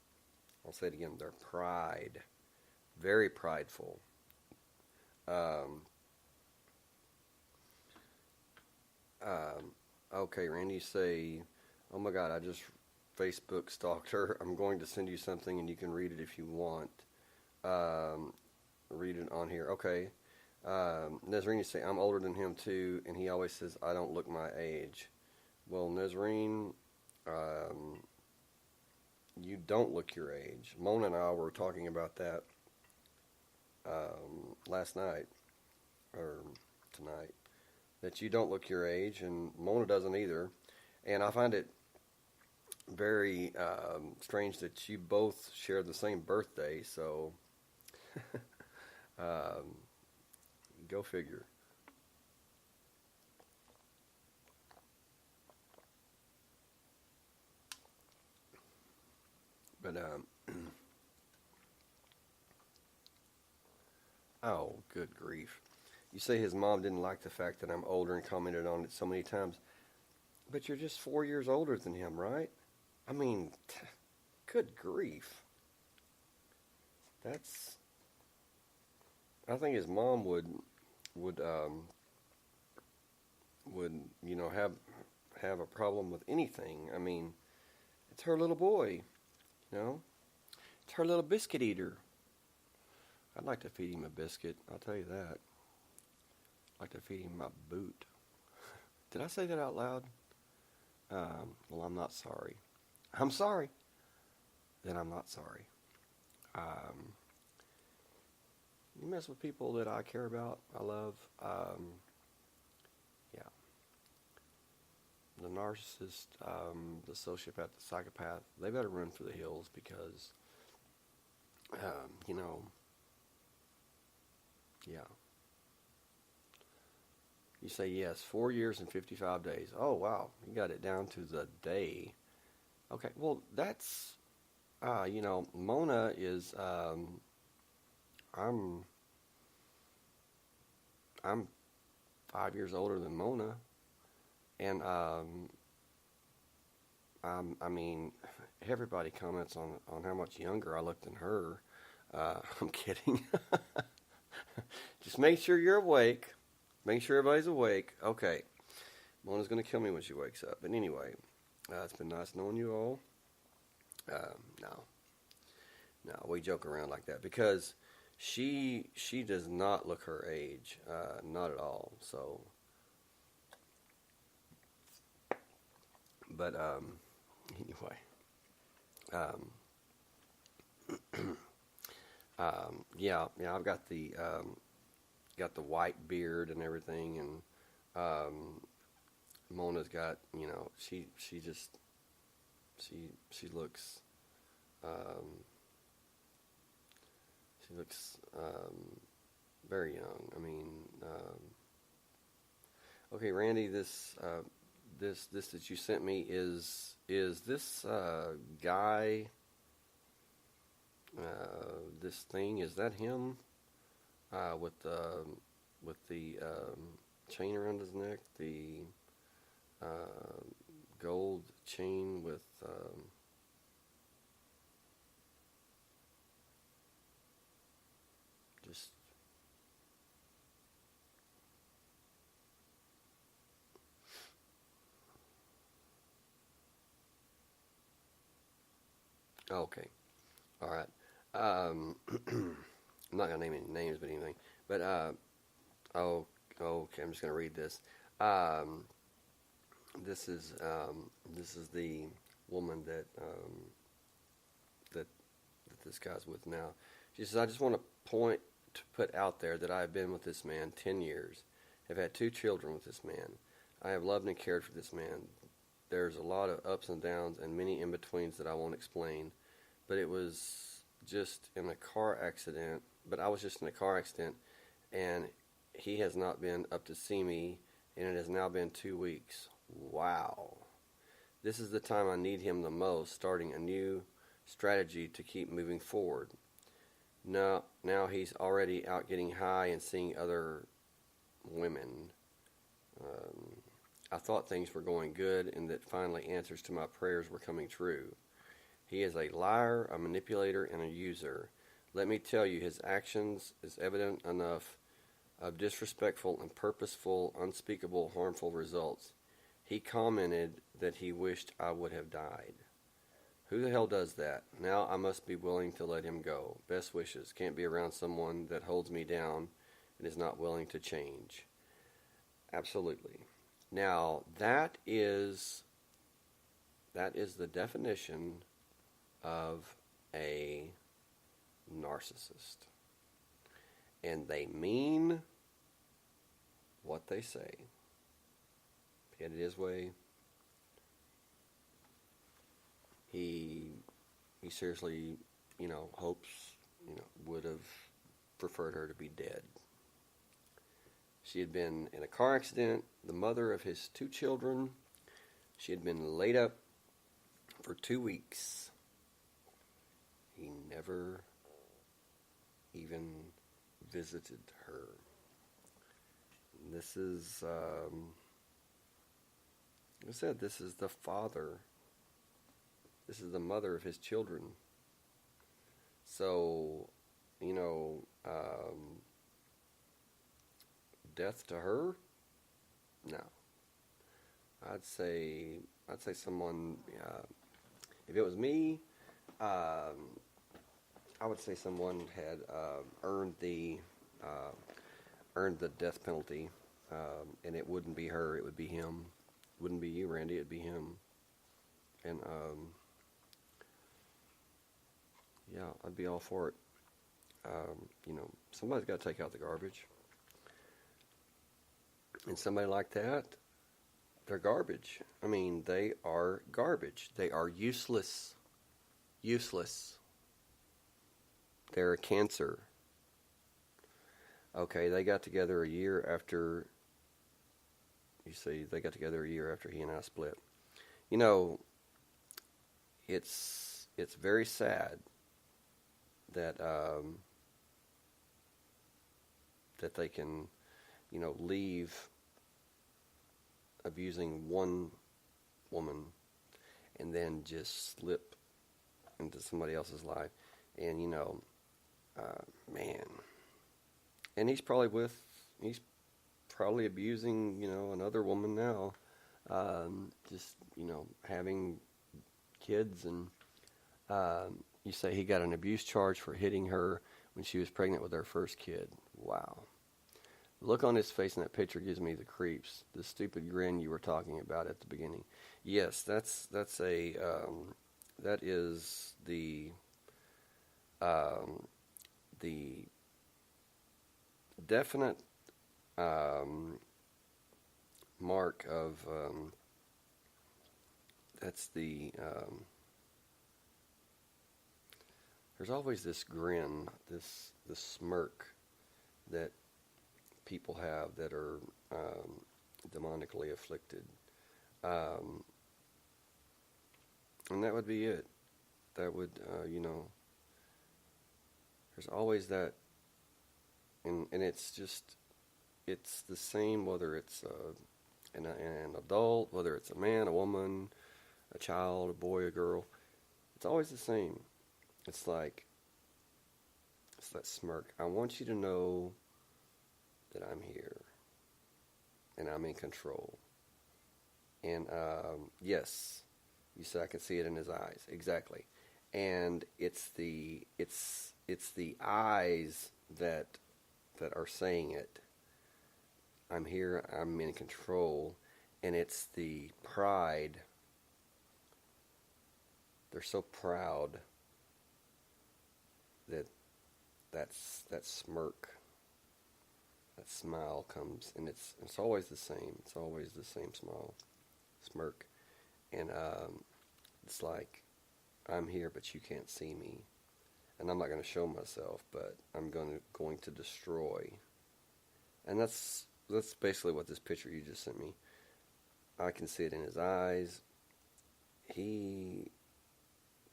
I'll say it again, their pride. Very prideful. Okay, Randy, say, oh my God, I just Facebook stalked her. I'm going to send you something and you can read it if you want. Read it on here. Okay. Nazreen, say, I'm older than him too, and he always says, I don't look my age. Well, Nazreen, you don't look your age. Mona and I were talking about that last night, or tonight, that you don't look your age, and Mona doesn't either. And I find it very strange that you both share the same birthday, so go figure. But oh, good grief! You say his mom didn't like the fact that I'm older and commented on it so many times, but you're just 4 years older than him, right? I mean, good grief! That's. I think his mom would have a problem with anything. I mean, it's her little boy, It's her little biscuit eater. I'd like to feed him a biscuit, I'll tell you that. I'd like to feed him my boot. Did I say that out loud? Well, I'm not sorry. I'm sorry. Then I'm not sorry. You mess with people that I care about, I love, yeah. The narcissist, the sociopath, the psychopath, they better run for the hills because, yeah. You say yes, 4 years and 55 days. Oh, wow, you got it down to the day. Okay, well, that's, Mona is, I'm 5 years older than Mona, and I mean, everybody comments on how much younger I look than her. I'm kidding. Just make sure you're awake. Make sure everybody's awake. Okay, Mona's gonna kill me when she wakes up. But anyway, it's been nice knowing you all. No, we joke around like that because she does not look her age, not at all. So, but anyway, yeah, I've got the white beard and everything, and Mona's got, she looks. She looks very young. I mean, okay, Randy, this that you sent me is this guy, this thing, is that him with the chain around his neck, the gold chain with just okay, all right. I'm not gonna name any names, but anything. But okay. I'm just gonna read this. This is the woman that this guy's with now. She says, "I just want to put out there that I have been with this man 10 years, have had 2 children with this man. I have loved and cared for this man. There's a lot of ups and downs and many in-betweens that I won't explain, but it was just in a car accident, and he has not been up to see me, and it has now been 2 weeks. Wow. This is the time I need him the most, starting a new strategy to keep moving forward. Now he's already out getting high and seeing other women. I thought things were going good and that finally answers to my prayers were coming true. He is a liar, a manipulator, and a user. Let me tell you, his actions is evident enough of disrespectful and purposeful, unspeakable, harmful results. He commented that he wished I would have died. Who the hell does that? Now I must be willing to let him go. Best wishes. Can't be around someone that holds me down and is not willing to change." Absolutely. Now that is the definition of a narcissist. And they mean what they say. He had it his way. He seriously, hopes, would have preferred her to be dead. She had been in a car accident, the mother of his 2 children. She had been laid up for 2 weeks. He never even visited her. This is, like I said, this is the father. This is the mother of his children. So, death to her? No. I'd say someone. If it was me, I would say someone had earned the death penalty, and it wouldn't be her. It would be him. It wouldn't be you, Randy. It'd be him. And yeah, I'd be all for it. Somebody's got to take out the garbage. And somebody like that, they're garbage. I mean, they are garbage. They are useless. Useless. They're a cancer. Okay, they got together a year after, you see, they got together a year after he and I split. It's very sad that that they can, leave abusing one woman and then just slip into somebody else's life. And, man. And he's probably abusing, another woman now. Just, having kids. And you say he got an abuse charge for hitting her when she was pregnant with her first kid. Wow. The look on his face in that picture gives me the creeps. The stupid grin you were talking about at the beginning. Yes, that is the definite mark of that's the there's always this grin, this smirk that people have that are demonically afflicted, and that would be it. That would there's always that, and it's the same whether it's an adult, whether it's a man, a woman, a child, a boy, a girl. It's always the same. It's like, it's that smirk. I want you to know that I'm here and I'm in control. And yes, you said I could see it in his eyes. Exactly. And it's the eyes that are saying it. I'm here, I'm in control. And it's the pride. They're so proud that smirk, that smile comes, and it's always the same. It's always the same smirk. And it's like, I'm here, but you can't see me. And I'm not going to show myself, but I'm going to destroy. And that's basically what this picture you just sent me. I can see it in his eyes.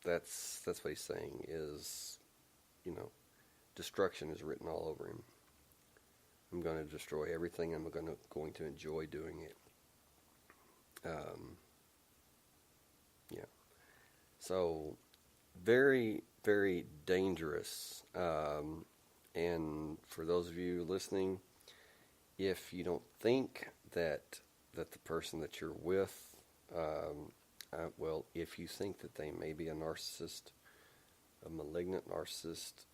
That's what he's saying is, destruction is written all over him. I'm going to destroy everything. I'm going to enjoy doing it. Yeah. So, very, very dangerous. And for those of you listening, if you don't think that the person that you're with, well, if you think that they may be a narcissist, a malignant narcissist,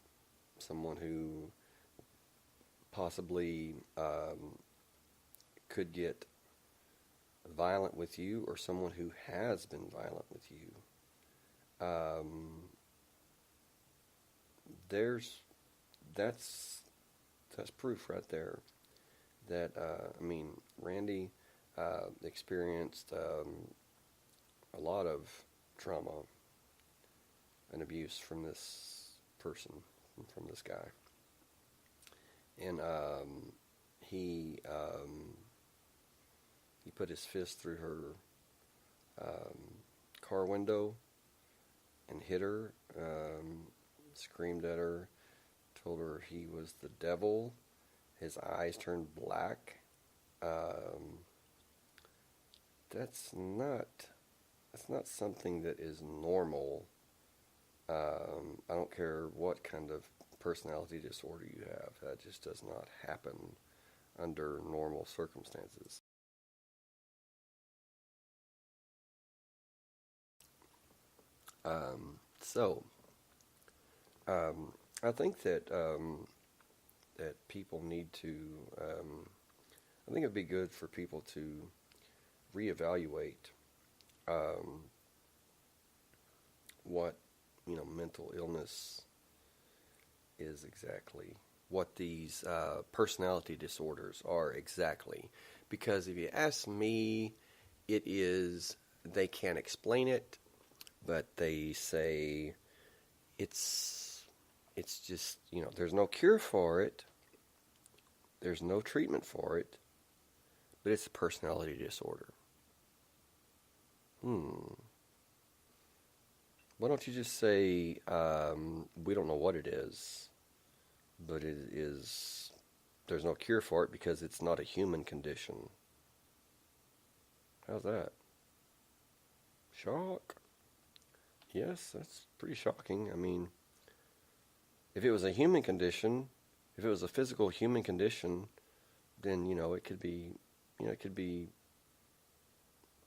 someone who possibly could get violent with you, or someone who has been violent with you, that's proof right there that Randy experienced a lot of trauma and abuse from this person, from this guy. And he put his fist through her car window and hit her. screamed at her, told her he was the devil. His eyes turned black. That's not something that is normal. I don't care what kind of personality disorder you have. That just does not happen under normal circumstances. I think that that people need to. I think it'd be good for people to reevaluate what mental illness is exactly, what these personality disorders are exactly. Because if you ask me, it is, they can't explain it, but they say it's just, there's no cure for it, there's no treatment for it, but it's a personality disorder. Why don't you just say, we don't know what it is, but it is, there's no cure for it because it's not a human condition. How's that? Shock? Yes, that's pretty shocking. I mean, if it was a human condition, if it was a physical human condition, then, it could be,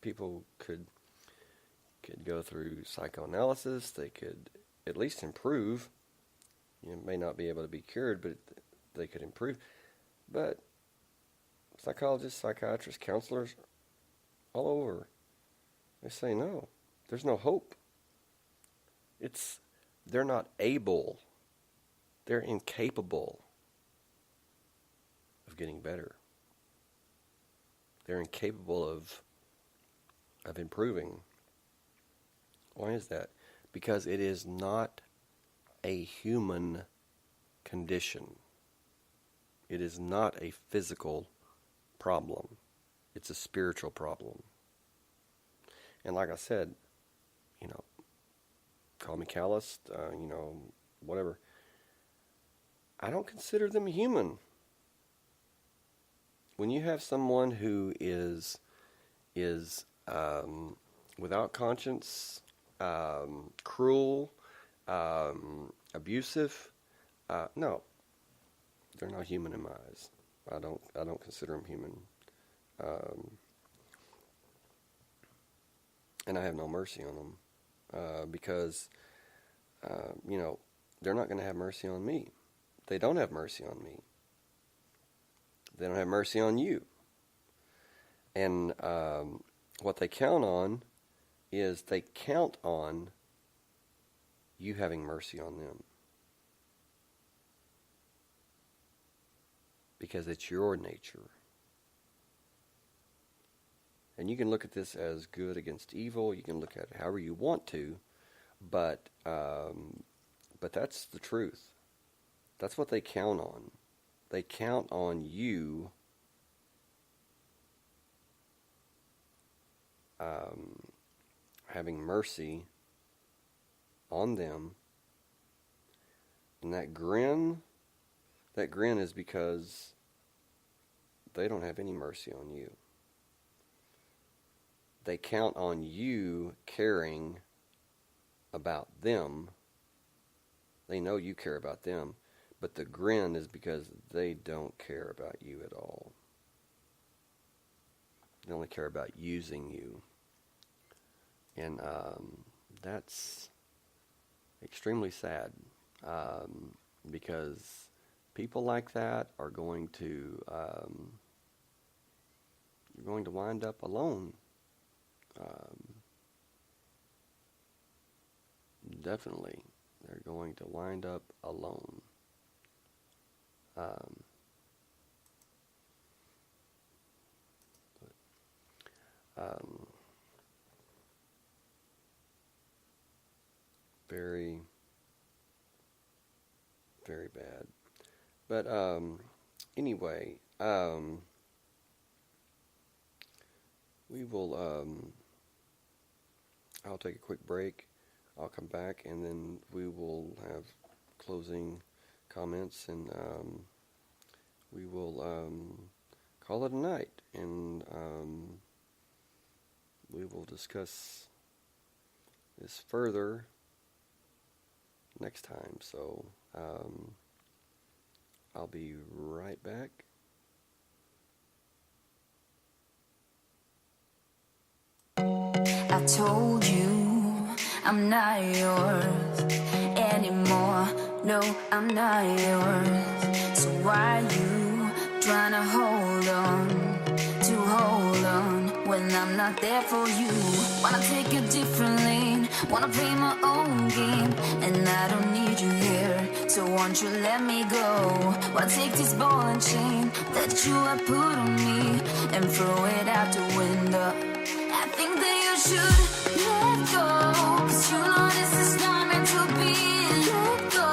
people could go through psychoanalysis, they could at least improve. You may not be able to be cured, but they could improve. But psychologists, psychiatrists, counselors, all over, they say no, there's no hope. They're not able, they're incapable of getting better. They're incapable of improving. Why is that? Because it is not a human condition. It is not a physical problem. It's a spiritual problem. And like I said, call me calloused, whatever. I don't consider them human. When you have someone who is without conscience, cruel, abusive, no, they're not human in my eyes. I don't consider them human, and I have no mercy on them, because they're not going to have mercy on me. They don't have mercy on me. They don't have mercy on you. And what they count on is they count on you having mercy on them. Because it's your nature. And you can look at this as good against evil. You can look at it however you want to. But that's the truth. That's what they count on. They count on you having mercy on them. And that grin is because they don't have any mercy on you. They count on you caring about them. They know you care about them, but the grin is because they don't care about you at all. They only care about using you. And that's extremely sad, because people like that are going to you're going to wind up alone. Definitely, they're going to wind up alone. Very, very bad. But anyway, we will. I'll take a quick break. I'll come back, and then we will have closing comments, and we will call it a night, and we will discuss this further next time. So I'll be right back. I told you I'm not yours anymore. No, I'm not yours. So why you trying to hold on when I'm not there for you? Wanna take a different lane, wanna play my own game, and I don't need you here, so won't you let me go? Wanna take this ball and chain that you have put on me and throw it out the window. I think that you should let go, 'cause you know this is not meant to be. Let go.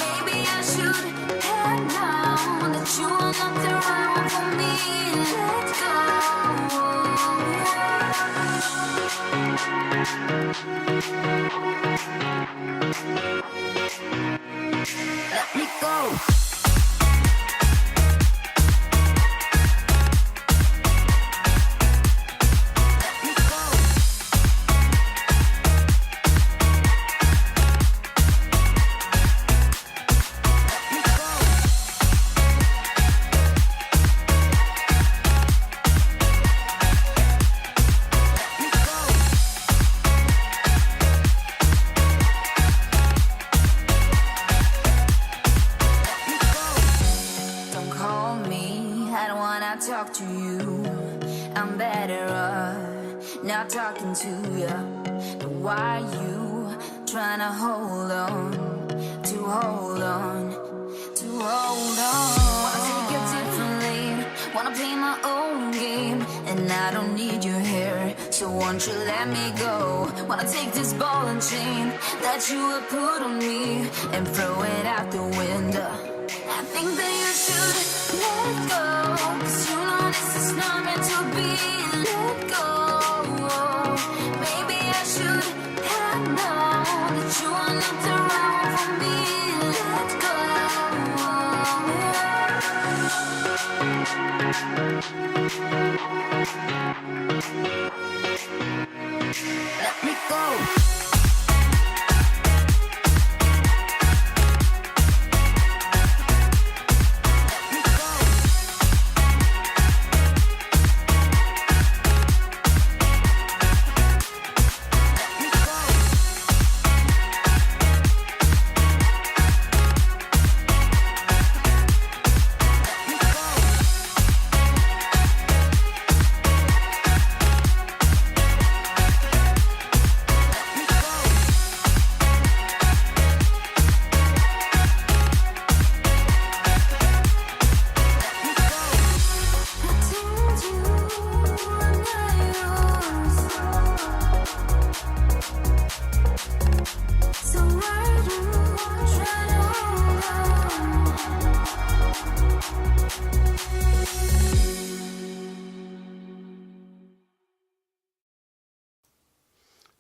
Maybe I should have known that you are not the right one for me. Let go. Let me go. Talk to you, I'm better off not talking to you. But why you trying to hold on? Wanna take a different lane, wanna play my own game, and I don't need you here, so won't you let me go? Wanna take this ball and chain that you have put on me and throw it out the window. I think that you should let go, 'cause you know this is not meant to be. Let go. Maybe I should have known that you are not the right one for me. Let go. Let me go.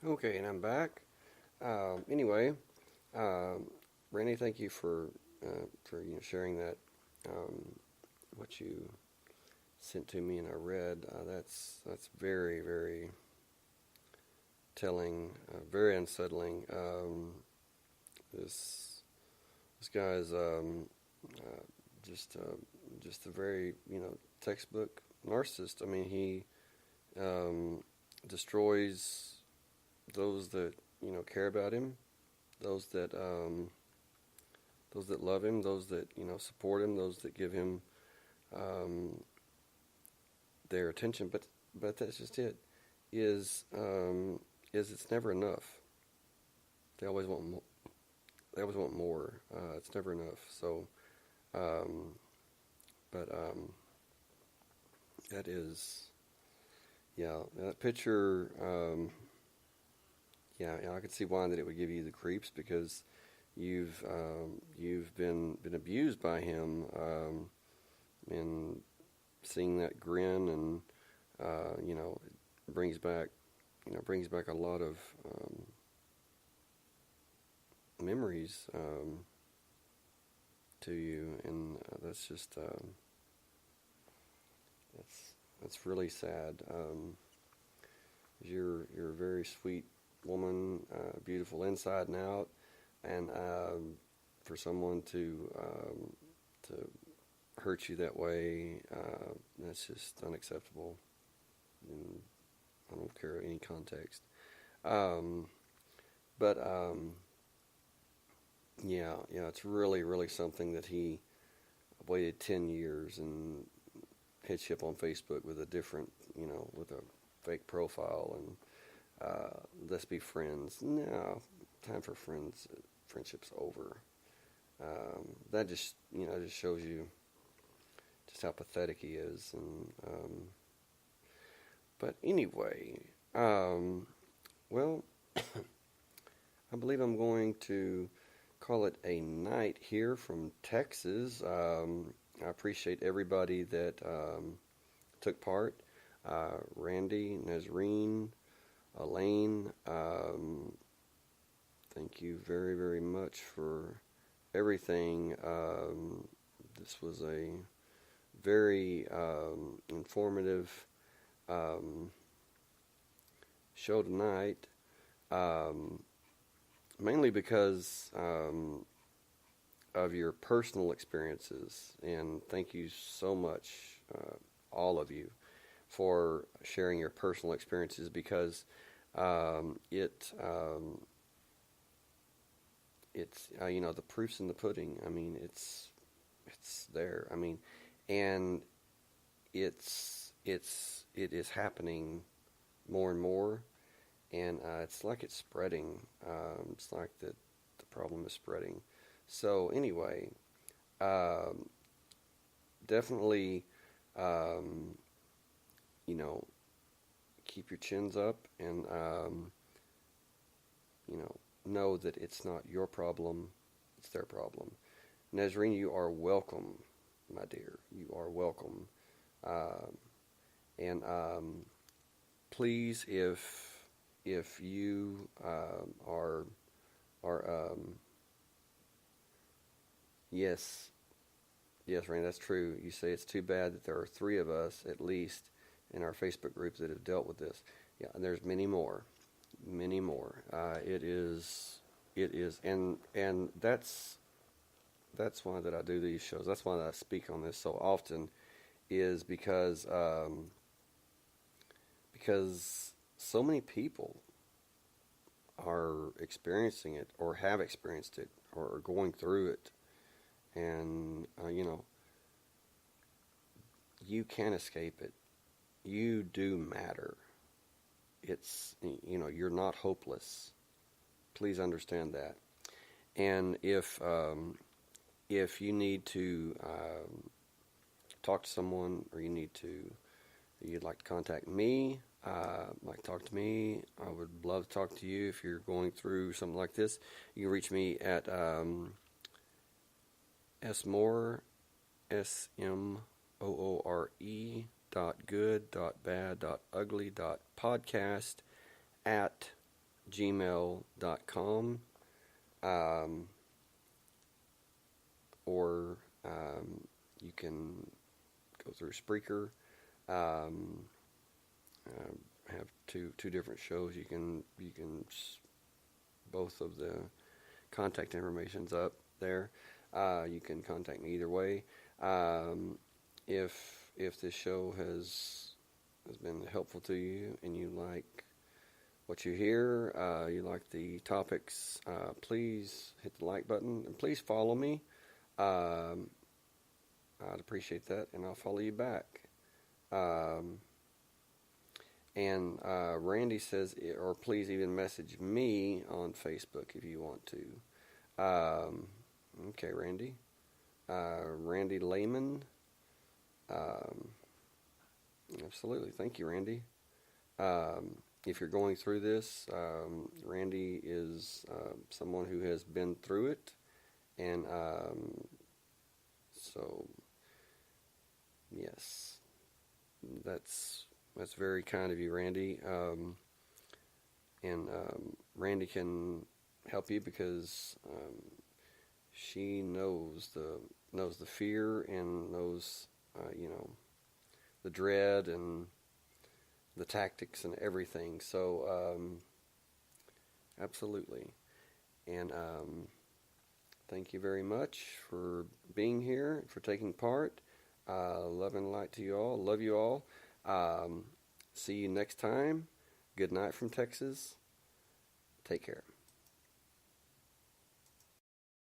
Okay, and I'm back. Anyway, Randy, thank you for sharing that what you sent to me and I read. That's very, very telling, very unsettling. This guy's just a very textbook narcissist. I mean, he destroys those that care about him, those that love him, those that support him, those that give him their attention. But that's just it. Is it's never enough. They always want more. They always want more. It's never enough. So, that is, that picture. I could see why that it would give you the creeps, because you've been abused by him, and seeing that grin, and it brings back a lot of memories to you, and that's just that's really sad. You're a very sweet woman, beautiful inside and out, and for someone to hurt you that way, that's just unacceptable. And I don't care any context. But yeah, it's really something that he waited 10 years and hit you up on Facebook with a different, with a fake profile, and let's be friends. No, time for friendship's over. That just, just shows you just how pathetic he is. And but anyway, well, I believe I'm going to call it a night here from Texas. I appreciate everybody that took part. Randy, Nazreen, Elaine, thank you very much for everything. This was a very informative show tonight, mainly because of your personal experiences, and thank you so much, all of you, for sharing your personal experiences, because it's the proof's in the pudding. I mean, it's there. I mean, and it is happening more and more, and it's like it's spreading. It's like the problem is spreading. So anyway, definitely, keep your chins up, and know that it's not your problem, it's their problem. Nazreen, you are welcome, my dear. You are welcome. And please, if you are yes, Randy, that's true. You say it's too bad that there are 3 of us at least in our Facebook group that have dealt with this. Yeah, and there's many more. It is, and that's why that I do these shows. That's why that I speak on this so often, is because so many people are experiencing it, or have experienced it, or are going through it, and you can't escape it. You do matter. It's, you're not hopeless. Please understand that. And if you need to talk to someone, or you'd like to contact me, like talk to me, I would love to talk to you. If you're going through something like this, you can reach me at smoore, SMOORE .good.bad.ugly.podcast @gmail.com, or you can go through Spreaker. I have two different shows. You can both of the contact information's up there. You can contact me either way. If this show has been helpful to you, and you like what you hear, you like the topics, please hit the like button, and please follow me. I'd appreciate that, and I'll follow you back. And Randy says, or please even message me on Facebook if you want to. Okay, Randy. Randy Lehman. Absolutely. Thank you, Randy. If you're going through this, Randy is someone who has been through it, and so yes, that's very kind of you, Randy. And Randy can help you because she knows the fear and knows the dread and the tactics and everything. So absolutely. And thank you very much for being here, for taking part. Love and light to you all. Love you all. See you next time. Good night from Texas. Take care.